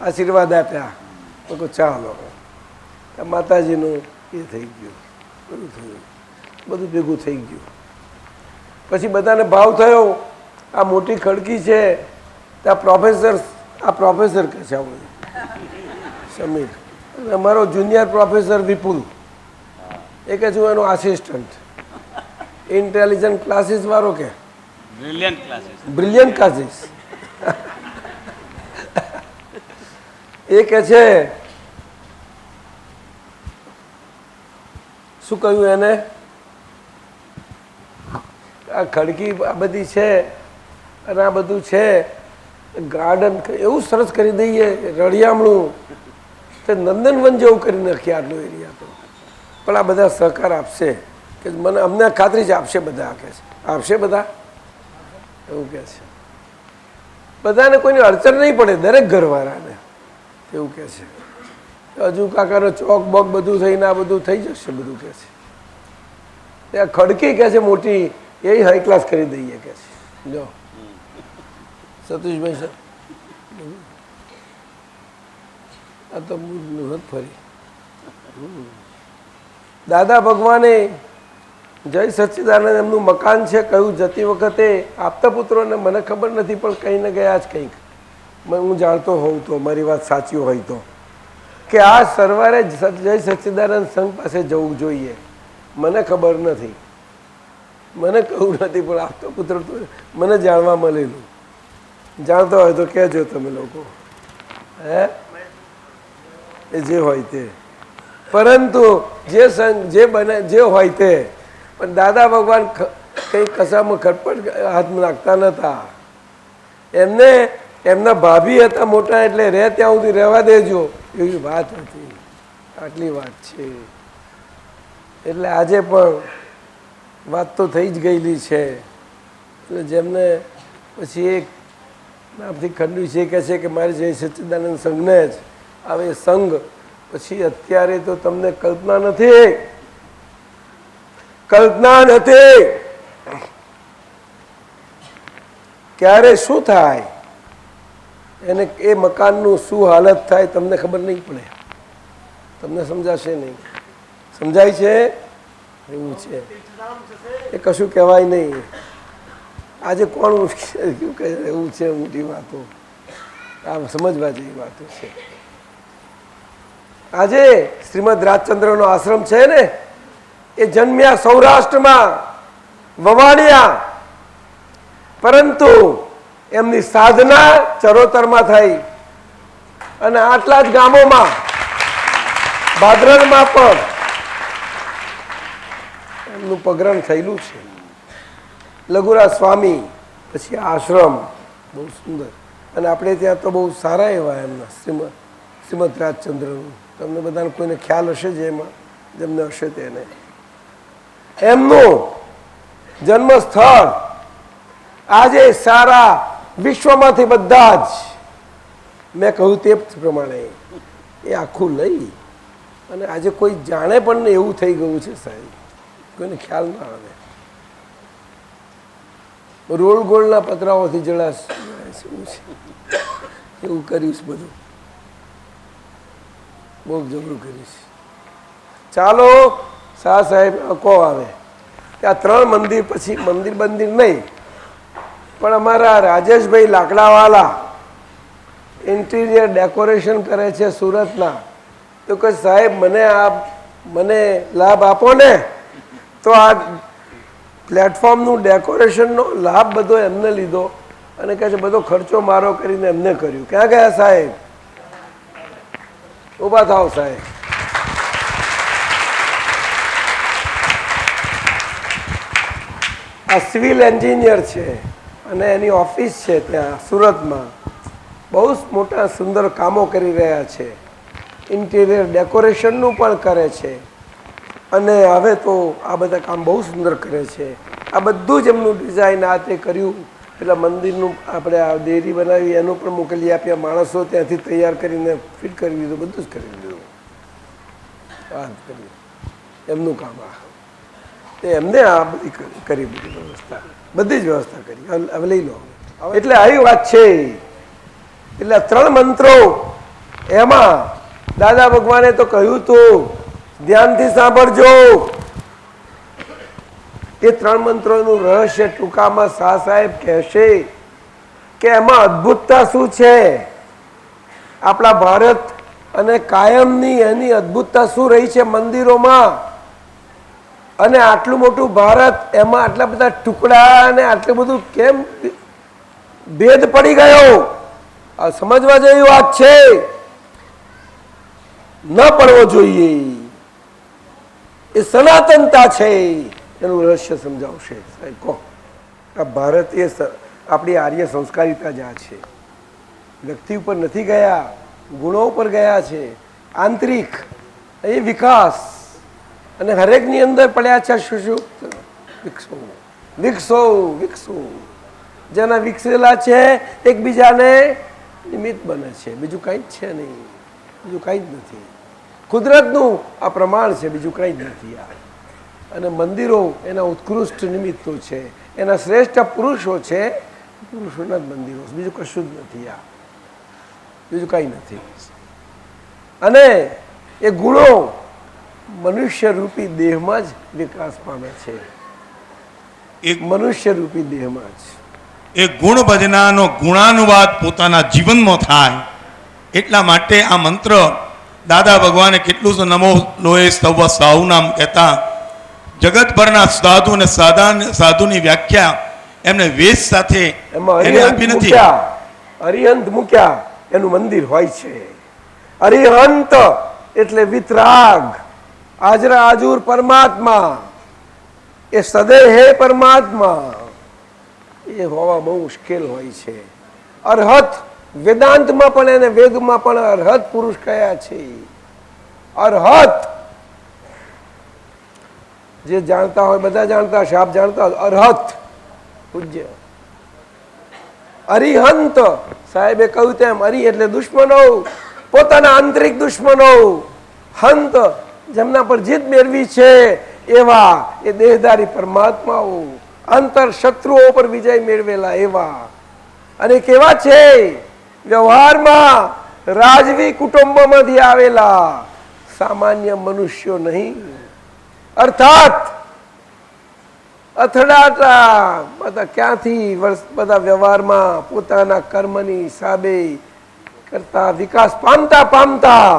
આશીર્વાદ આપ્યા. તો ચાલો માતાજીનું એ થઈ ગયું, બધું થયું, બધું ભેગું થઈ ગયું. પછી બધાને ભાવ થયો. આ મોટી ખડકી છે, ત્યાં પ્રોફેસર કહે છે આવું સમીર, અને અમારો જુનિયર પ્રોફેસર વિપુલ, એ કહે છું એનો આસિસ્ટન્ટ. ઇન્ટેલિજન્ટ ક્લાસીસ વાળો કે બ્રિલિયન્ટ ક્લાસીસ એ કે છે શું કહ્યું એને? આ ખડકી આ બધી છે, અને આ બધું છે, ગાર્ડન એવું સરસ કરી દઈએ, રળિયામણું તે નંદનવન જેવું કરી નાખીએ આટલો એરિયા. તો પણ આ બધા સહકાર આપશે કે મને, અમને ખાતરી જ આપશે બધા. કે છે આપશે બધા એવું કે છે. બધાને કોઈની અડચણ નહીં પડે, દરેક ઘરવાળાને એવું કહે છે. હજુ કાકાનો ચોક બોક બધું થઈને આ બધું થઈ જશે બધું કહે છે. ત્યાં ખડકી કહે છે મોટી, એ હાઈ ક્લાસ કરી દઈએ કે છે. જો સતીશભાઈ સર, આ તો નથી ફરી. દાદા ભગવાને જય સચ્ચિદાનંદ એમનું મકાન છે કહ્યું જતી વખતે આપતા પુત્રોને મને ખબર નથી પણ કંઈ ને ગયા જ કંઈક હું જાણતો હોઉં તો મારી વાત સાચી હોય તો કે આ સરવારે જય સચ્ચિદાનંદ સંઘ પાસે જવું જોઈએ. મને ખબર નથી, મને કહું નથી, પણ આપતા પુત્ર તો મને જાણવા મળેલું. જાણતો હોય તો કહેજો તમે લોકો, હે એ જે હોય તે. પરંતુ જે સંઘ જે બને જે હોય તે, પણ દાદા ભગવાન કંઈ કશામાં ખટપટ હાથ નાખતા નહોતા. એમને એમના ભાભી હતા મોટા, એટલે રહે ત્યાં સુધી રહેવા દેજો એવી વાત હતી. આટલી વાત છે. એટલે આજે પણ વાત તો થઈ જ ગયેલી છે. એટલે જેમને પછી એક નામથી ખંડ્યું છે કહે છે કે મારે જય સચ્ચિદાનંદ સંઘને જ હવે સંઘ પછી અત્યારે તો તમને કલ્પના નથી, કલ્પના નથી ક્યારે શું થાય, એને એ મકાનનું શું હાલત થાય તમને ખબર નહીં પડે, તમને સમજાશે નહીં. સમજાય છે? એવું છે. એ કશું કહેવાય નહીં. આજે કોણ શું કહે એવું છે મોટી વાતો, આ સમજવા જેવી વાતો છે. આજે શ્રીમદ રાજચંદ્રનો આશ્રમ છે ને, એ જન્મ્યા સૌરાષ્ટ્રમાં વવાણિયા, પરંતુ એમની સાધના ચરોતરમાં થઈ અને આટલા જ ગામોમાં ભાદરણમાં પણ એમનું પગરણ થયેલું છે. લઘુરા સ્વામી પછી આશ્રમ બહુ સુંદર, અને આપણે ત્યાં તો બહુ સારા એવા એમના શ્રીમદ રાજચંદ્રનું તમને બધાને કોઈને ખ્યાલ હશે જ એમાં, જેમને હશે તેને. એમનું જન્મ સ્થળ આજે સારા વિશ્વમાંથી બધા જ મેં કહ્યું તે પ્રમાણે એ આખું લઈ અને આજે કોઈ જાણે પણ ને એવું થઈ ગયું છે સાહેબ, કોઈને ખ્યાલ ના આવે. રોલ ગોળના પતરાઓથી જળાશ એવું કરીશ, બધું બહુ જબરું કરીશ. ચાલો શાહ સાહેબ કહો આવે કે આ 3 મંદિર પછી મંદિર બંદિર નહીં, પણ અમારા રાજેશભાઈ લાકડાવાલા ઇન્ટિરિયર ડેકોરેશન કરે છે સુરતના, તો કે સાહેબ મને લાભ આપો ને, તો આ પ્લેટફોર્મનું ડેકોરેશનનો લાભ બધો એમને લીધો અને કહે છે બધો ખર્ચો મારો કરીને એમને કર્યું. ક્યાં ગયા સાહેબ? ઊભા થાવ સાહેબ. આ સિવિલ એન્જિનિયર છે અને એની ઓફિસ છે ત્યાં સુરતમાં, બહુ મોટા સુંદર કામો કરી રહ્યા છે. ઇન્ટિરિયર ડેકોરેશનનું પણ કરે છે અને હવે તો આ બધા કામ બહુ સુંદર કરે છે. આ બધું જ એમનું ડિઝાઇન આ તે કર્યું. એટલે મંદિરનું આપણે આ ડેરી બનાવી એનું પણ મોકલી આપ્યા, માણસો ત્યાંથી તૈયાર કરીને ફિટ કરી દીધું, બધું જ કરી દીધું. વાત કરી એમનું કામ આ એમને આ બધી કરી બધી વ્યવસ્થા, બધી જ વ્યવસ્થા કરી. હવે લઈ લો. એટલે આવી વાત છે. એટલે 3 મંત્રો એમાં દાદા ભગવાને તો કહ્યું તું, ધ્યાનથી સાંભળજો. એ 3 મંત્રોનું રહસ્ય ટૂંકામાં શાહ સાહેબ કહેશે કે એમાં અદ્ભુતતા શું છે આપણા ભારત અને કાયમની એની અદ્ભુતતા શું રહી છે મંદિરોમાં. અને આટલું મોટું ભારત, એમાં આટલા બધા ટુકડા અને આટલું બધું કેમ ભેદ પડી ગયો? આ સમજવા જેવી વાત છે, ન પડવો જોઈએ. એ સનાતનતા છે, એનું રહસ્ય સમજાવશે સાહેબ. કહો આ ભારતીય આપણી આર્ય સંસ્કારિતા જ આ છે. વ્યક્તિ ઉપર નથી ગયા, ગુણો ઉપર ગયા છે. આંતરિક એ વિકાસ અને હરેકની અંદર પડ્યા છે શું શું વિકસો વિકસો વિકસો. જેના વિકસેલા છે એકબીજાને નિમિત્ત બને છે, બીજું કંઈ જ છે નહીં, બીજું કંઈ જ નથી. કુદરતનું આ પ્રમાણ છે, બીજું કંઈ જ નથી આ. અને મંદિરો એના ઉત્કૃષ્ટ નિમિત્તો છે, એના શ્રેષ્ઠ પુરુષો છે, પુરુષોના જ મંદિરો, બીજું કશું જ નથી આ, બીજું કંઈ નથી. અને એ ગુણો મનુષ્ય રૂપી દેહમાં જ વિકાસ પામે છે, મનુષ્ય રૂપી દેહમાં જ. એ ગુણ ભજનાનો ગુણાનુવાદ પોતાના જીવનમાં થાય એટલા માટે આ મંત્ર દાદા ભગવાને કેટલું તો નમો લોહે સૌ સાહુ નામ કહેતા જગતભરના સાધુ અને સાધુની વ્યાખ્યા એમને વેદ સાથે એને આપી નથી. અરિહંત મૂક્યા એનું મંદિર હોય છે. અરિહંત એટલે વિતરાગ, આજરા આજુર પરમાત્મા, એ સદેહે પરમાત્મા, એ હોવા બહુ મુશ્કેલ હોય છે. અરહત વેદાંતમાં પણ એને વેદમાં પણ અરહત પુરુષ કયા છે. અરહત જે જાણતા હોય બધા જાણતા હશે, આપ જાણતા હોય. અરહત પૂજ્ય. અરિહંત સાહેબે કહ્યું તેમ, અરી એટલે દુશ્મનો, પોતાના આંતરિક દુશ્મનો. હંત જેમના પર જીત મેળવી છે એવા એ દેહધારી પરમાત્માઓ, અંતર શત્રુઓ પર વિજય મેળવેલા એવા. અને કેવા છે? વ્યવહારમાં રાજવી કુટુંબોમાંથી આવેલા સામાન્ય મનુષ્યો નહીં. અર્થાત અથડાટા બધા ક્યાંથી બધા વ્યવહારમાં પોતાના કર્મની હિસાબે કરતા વિકાસ પામતા પામતા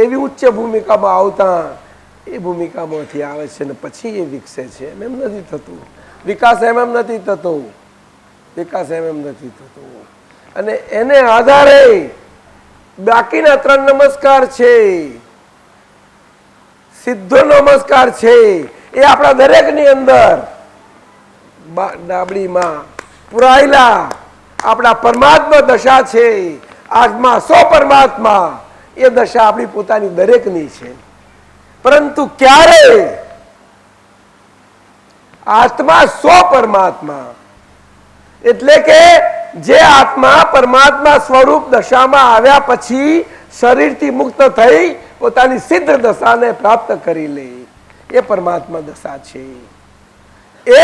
એવી ઉચ્ચ ભૂમિકામાં આવતા એ ભૂમિકામાંથી આવે છે ને પછી એ વિકસે છે. એમ નથી થતું વિકાસ, એમ નથી થતો વિકાસ, એમ નથી થતો. અને એને આધારે બાકીના 3 નમસ્કાર છે, સિદ્ધો નમસ્કાર છે, એ આપણા દરેકની અંદર ડાબડીમાં પુરાયેલા આપણા પરમાત્મા દશા છે. આત્મા સો પરમાત્મા, એ દશા આપણી પોતાની દરેકની છે. પરંતુ ક્યારે આત્મા સો પરમાત્મા, એટલે કે જે આત્મા પરમાત્મા સ્વરૂપ દશામાં આવ્યા પછી શરીરથી મુક્ત થઈ પોતાની સિદ્ધ દશાને પ્રાપ્ત કરી લે, એ પરમાત્મા દશા છે. એ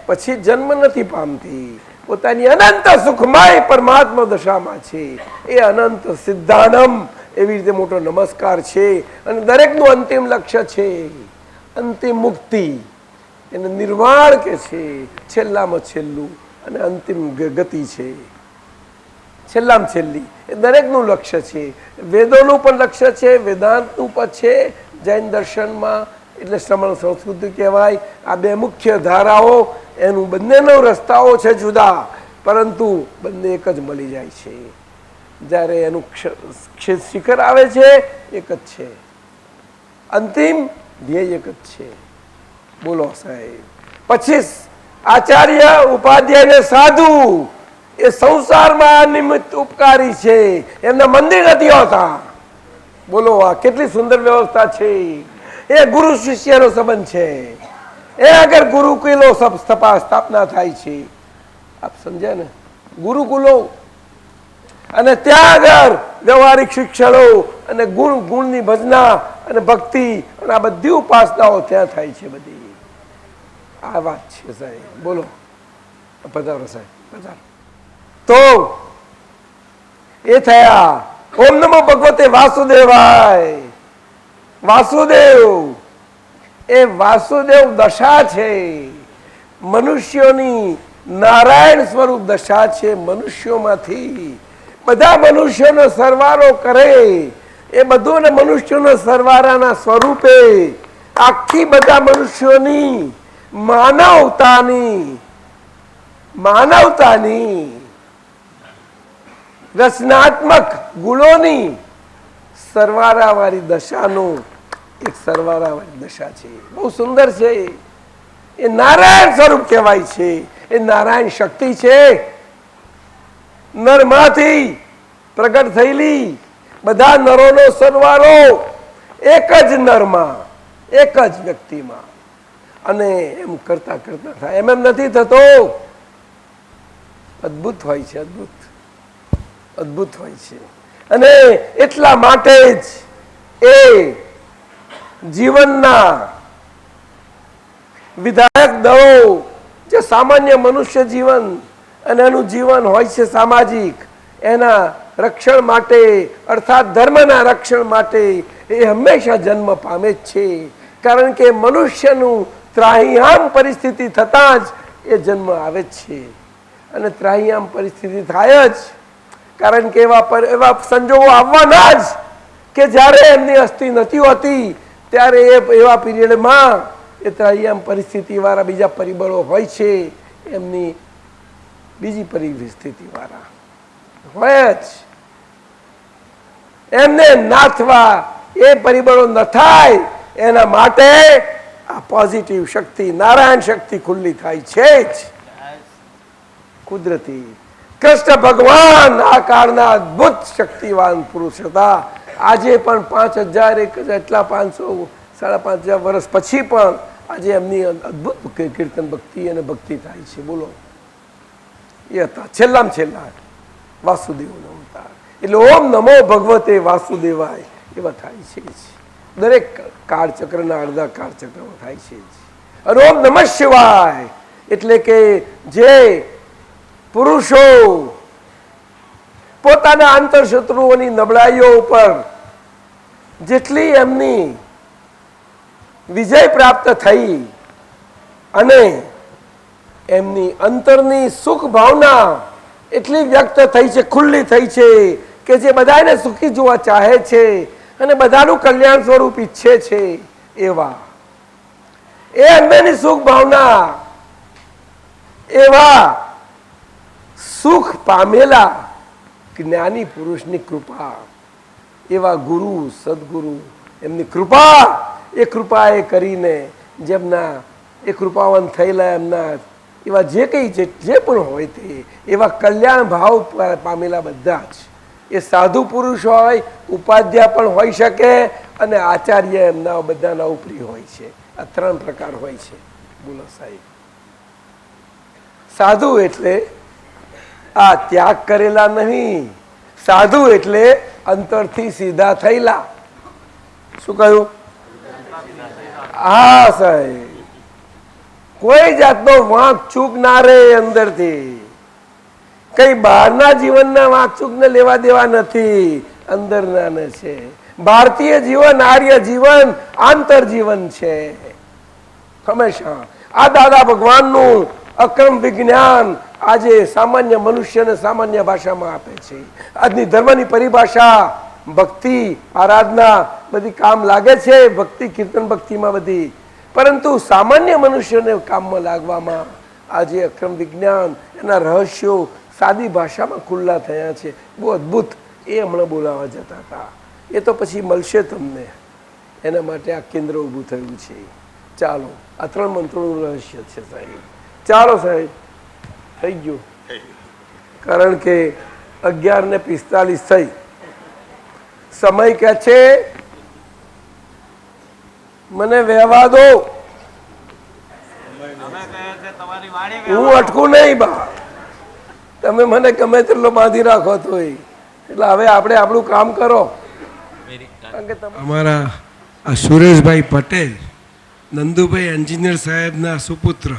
પછી જન્મ નથી પામતી, પોતાની અનંત સુખમય પરમાત્મા દશામાં છે. એ અનંત સિદ્ધાનમ એવી રીતે મોટો નમસ્કાર છે. અને દરેકનું અંતિમ લક્ષ્ય છે અંતિમ મુક્તિ, એને નિર્વાણ કે છે, છેલ્લામાં છેલ્લું અને અંતિમ ગતિ છે, છેલ્લામાં છેલ્લી. એ દરેકનું લક્ષ્ય છે. વેદોનું પણ લક્ષ્ય છે, વેદાંતનું પણ છે, જૈન દર્શનમાં એટલે શ્રમણ સંસ્કૃતિ કહેવાય. આ બે મુખ્ય ધારાઓ, એનું બંનેનો રસ્તાઓ છે જુદા, પરંતુ બંને એક જ મળી જાય છે. જ્યારે એનું શિખર આવે છે એક જ છે, અંતિમ ધ્યેય એક જ છે. બોલો સાહેબ. પછી આચાર્ય ઉપાધ્યાય ને સાધુ એ સંસારમાં નિમિત્ત ઉપકારી છે, એમના મંદિર નથી હોતા. બોલો આ કેટલી સુંદર વ્યવસ્થા છે. એ ગુરુ શિષ્યનો સંબંધ છે. એ આગળ ગુરુકુલો સ્થાપના થાય છે. આપ સમજ્યા ને? ગુરુકુલો. અને ત્યાં આગળ વ્યવહારિક શિક્ષણો અને ગુણની ભજના અને ભક્તિ અને આ બધી ઉપાસનાઓ ત્યાં થાય છે. બધી આ વાત છે સાહેબ. બોલો પધારો સાહેબ, પધારો. તો એ થયા. ઓમ નમો ભગવતે વાસુદેવાય. વાસુદેવ એ વાસુદેવ દશા છે, મનુષ્યોની નારાયણ સ્વરૂપ દશા છે. મનુષ્યોમાંથી બધા મનુષ્યોનો સરવારો કરે, એ બધું ને મનુષ્યોનો સરવારાના સ્વરૂપે આખી બધા મનુષ્યોની માનવતાની રચનાત્મક ગુણોની સરવારાવાળી દશાનું એક સરવારાવાળી દશા છે. બહુ સુંદર છે. એ નારાયણ સ્વરૂપ કહેવાય છે. એ નારાયણ શક્તિ છે, નરમાંથી પ્રગટ થયેલી. બધા નરોનો સરવારો એક જ નરમાં, એક જ વ્યક્તિમાં. અને એમ કરતા કરતા થાય. એમ નથી થતો. અદ્ભુત હોય છે, અદ્ભુત હોય છે. અને એટલા માટે જ એ જીવનના વિધાયક દળો જે સામાન્ય મનુષ્ય જીવન અને એનું જીવન હોય છે સામાજિક, એના રક્ષણ માટે અર્થાત ધર્મના રક્ષણ માટે એ હંમેશા જન્મ પામે જ છે. કારણ કે મનુષ્યનું ત્રાહિમામ પરિસ્થિતિ થતાં જ એ જન્મ આવે જ છે. અને ત્રાહિમામ પરિસ્થિતિ થાય જ કારણ કે એવા સંજોગો આવવાના જ કે જ્યારે એમની અસ્થિ નથી હોતી ત્યારે એવા પીરિયડમાં એ ત્રાહિમામ પરિસ્થિતિવાળા બીજા પરિબળો હોય છે, એમની બીજી પરિસ્થિતિવાળા હોય જ. એમને નાથવા એ પરિબળો ન થાય એના માટે આ પોઝિટિવ શક્તિ, નારાયણ શક્તિ ખુલ્લી થાય છે જ કુદરતી. કૃષ્ણ ભગવાન આ કાળના અદ્ભુત શક્તિવાન પુરુષ હતા. આજે પણ 5000 એટલા 500 5,500 વર્ષ પછી પણ આજે એમની અદ્ભુત કીર્તન ભક્તિ અને ભક્તિ થાય છે. બોલો, એ હતા છેલ્લામાં છેલ્લા વાસુદેવનો અવતાર. એટલે ઓમ નમો ભગવતે વાસુદેવાય એવા થાય છે જ. દરેક કાળચક્રના અડધા કાળચક્રમાં થાય છે જ. અને ઓમ નમઃ શિવાય એટલે કે જે પુરુષો પોતાના આંતરશત્રુઓની નબળાઈઓ ઉપર જેટલી એમની વિજય પ્રાપ્ત થઈ અને એમની અંતરની સુખ ભાવના એટલી વ્યક્ત થઈ છે, ખુલ્લી થઈ છે કે જે બધાને સુખી જોવા ચાહે છે અને બધાનું કલ્યાણ સ્વરૂપ ઈચ્છે છે, એવા એ અંદરની સુખ ભાવના, એવા સુખ પામેલા જ્ઞાની પુરુષની કૃપા, એવા ગુરુ સદગુરુ એમની કૃપા એ કરીને જેમના એ કૃપાવંત થયેલા એમના એવા જે કંઈ જે પણ હોય તે એવા કલ્યાણ ભાવ પામેલા બધા જ એ સાધુ પુરુષ હોય, ઉપાધ્યાય પણ હોઈ શકે અને આચાર્ય એમના બધાના ઉપરી હોય છે. આ 3 પ્રકાર હોય છે. બોલો સાહેબ, સાધુ એટલે આ ત્યાગ કરેલા નહીં, સાધુ એટલે અંતરથી સીધા થયેલા. શું કહ્યું? હા સાહેબ, કોઈ જાતનો વાંક ચૂક ના રહે અંદરથી. કઈ બહારના જીવનના વાંક ચૂક ને લેવા દેવા નથી, અંદરના ને છે. ભારતીય જીવન, આર્ય જીવન આંતર જીવન છે હંમેશા. આ દાદા ભગવાનનું અક્રમ વિજ્ઞાન આજે સામાન્ય મનુષ્યને સામાન્ય ભાષામાં આપે છે. આજની ધર્મની પરિભાષા ભક્તિ, આરાધના બધી કામ લાગે છે, ભક્તિ કીર્તન ભક્તિમાં બધી, પરંતુ સામાન્ય મનુષ્યને કામમાં લાગવામાં આજે અક્રમ વિજ્ઞાન એના રહસ્યો સાદી ભાષામાં ખુલ્લા થયા છે. બહુ અદ્ભુત. એ હમણાં બોલાવા જતા હતા. એ તો પછી મળશે તમને. એના માટે આ કેન્દ્ર ઊભું થયું છે. ચાલો, આ 3 મંત્રોનું રહસ્ય છે સાહેબ. ચાલો સાહેબ, થઈ ગયું. કારણ કે 11:45 થઈ. સમય કે છે મને વહેવા દો, હું અટકું નહીં બા. તમે મને ગમે તેટલો બાંધી રાખો તો એટલે હવે આપણે આપણું કામ કરો. અમારા આ સુરેશભાઈ પટેલ, નંદુભાઈ એન્જિનિયર સાહેબના સુપુત્ર,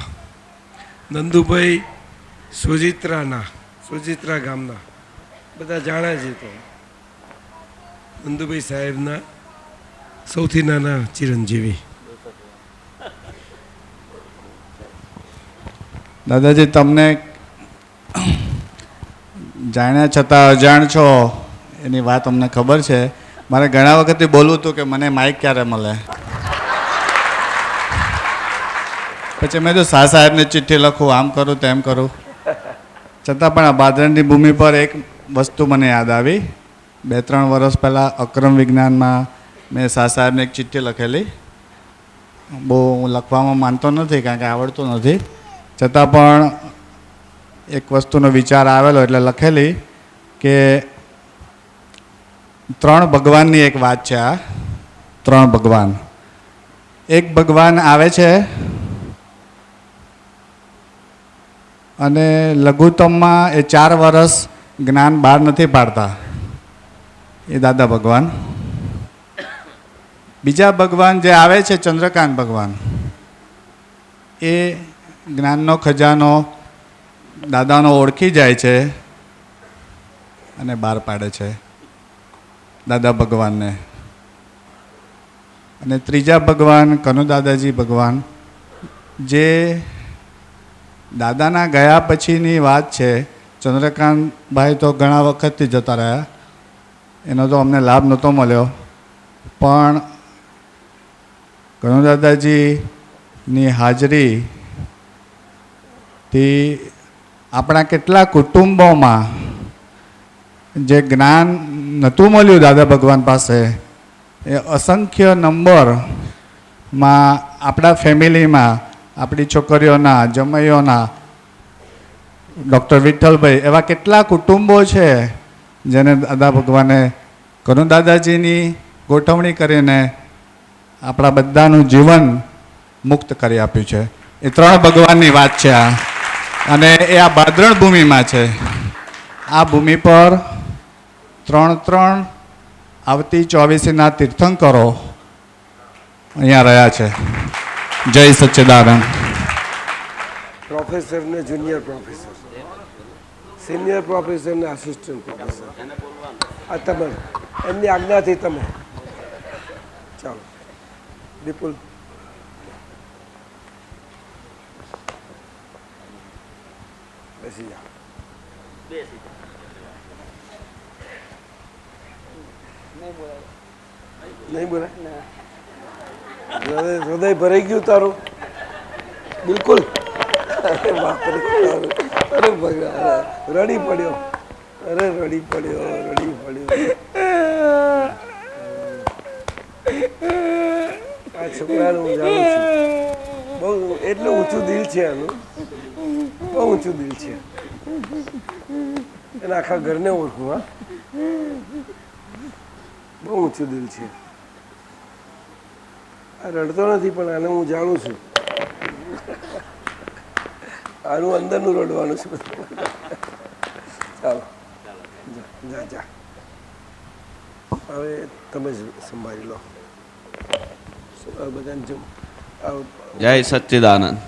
નંદુભાઈ સોજિત્રા ગામના બધા જાણે છે. તો નંદુભાઈ સાહેબના સૌથી નાના ચિરંજીવી. દાદાજી, તમને જાણ્યા છતાં અજાણ છો એની વાત અમને ખબર છે. મારે ઘણા વખતથી બોલવું હતું કે મને માઇક ક્યારે મળે. પછી મેં તો શાહ સાહેબને ચિઠ્ઠી લખું, આમ કરું તેમ કરું. છતાં પણ આ બાદરણની ભૂમિ પર એક વસ્તુ મને યાદ આવી. 2-3 વર્ષ પહેલાં અક્રમ વિજ્ઞાનમાં મેં શાહ સાહેબને એક ચિઠ્ઠી લખેલી. બહુ હું લખવામાં માનતો નથી કારણ કે આવડતું નથી, છતાં પણ એક વસ્તુનો વિચાર આવેલો એટલે લખેલી કે 3 ભગવાનની એક વાત છે. આ 3 ભગવાન. એક ભગવાન આવે છે અને લઘુત્તમમાં એ 4 વર્ષ જ્ઞાન બહાર નથી પાડતા, એ દાદા ભગવાન. બીજા ભગવાન જે આવે છે ચંદ્રકાંત ભગવાન, એ જ્ઞાનનો ખજાનો દાદાનો ઓળખી જાય છે અને બહાર પાડે છે દાદા ભગવાનને. અને ત્રીજા ભગવાન કનુ દાદાજી ભગવાન, જે દાદાના ગયા પછીની વાત છે. ચંદ્રકાંતભાઈ તો ઘણા વખતથી જતા રહ્યા, એનો તો અમને લાભ નહોતો મળ્યો, પણ કનુ દાદાજીની હાજરીથી આપણા કેટલા કુટુંબોમાં જે જ્ઞાન નહોતું મળ્યું દાદા ભગવાન પાસે, એ અસંખ્ય નંબરમાં આપણા ફેમિલીમાં, આપણી છોકરીઓના, જમાઈઓના, ડૉક્ટર વિઠ્ઠલભાઈ, એવા કેટલા કુટુંબો છે જેને દાદા ભગવાને કનુ દાદાજીની ગોઠવણી કરીને આપણા બધાનું જીવન મુક્ત કરી આપ્યું છે. એ 3 ભગવાનની વાત છે આ. અને એ આ બાદરણ ભૂમિમાં છે. આ ભૂમિ પર 3 આવતી 24ના તીર્થંકરો અહીંયા રહ્યા છે. જય સચ્ચિદાનંદ. પ્રોફેસર ને જુનિયર પ્રોફેસર, સિનિયર પ્રોફેસર ને આસિસ્ટન્ટ પ્રોફેસર, આ તમે એમની આજ્ઞાથી તમે ચાલો. વિપુલ બેસી જાઓ. નહીં બોલાય? હૃદય ભરાઈ ગયું તારું બિલકુલ? અરે બાપરે, અરે ભગવાન, રડી પડ્યો, અરે રડી પડ્યો, રડી પડ્યો. આ છોકરાનું હું જાણું છું, બહુ એટલું ઊંચું દિલ છે આનું, બહુ ઊંચું દિલ છે. અને આખા ઘરને ઓળખું. હા, બહુ ઊંચું દિલ છે. આ રડતો નથી, પણ આને હું જાણું છું. આનું અંદરનું રડવાનું છે. ચાલો જા જા. હવે તમે જ સંભાળી લો બધાને. જય સચ્ચિદાનંદ.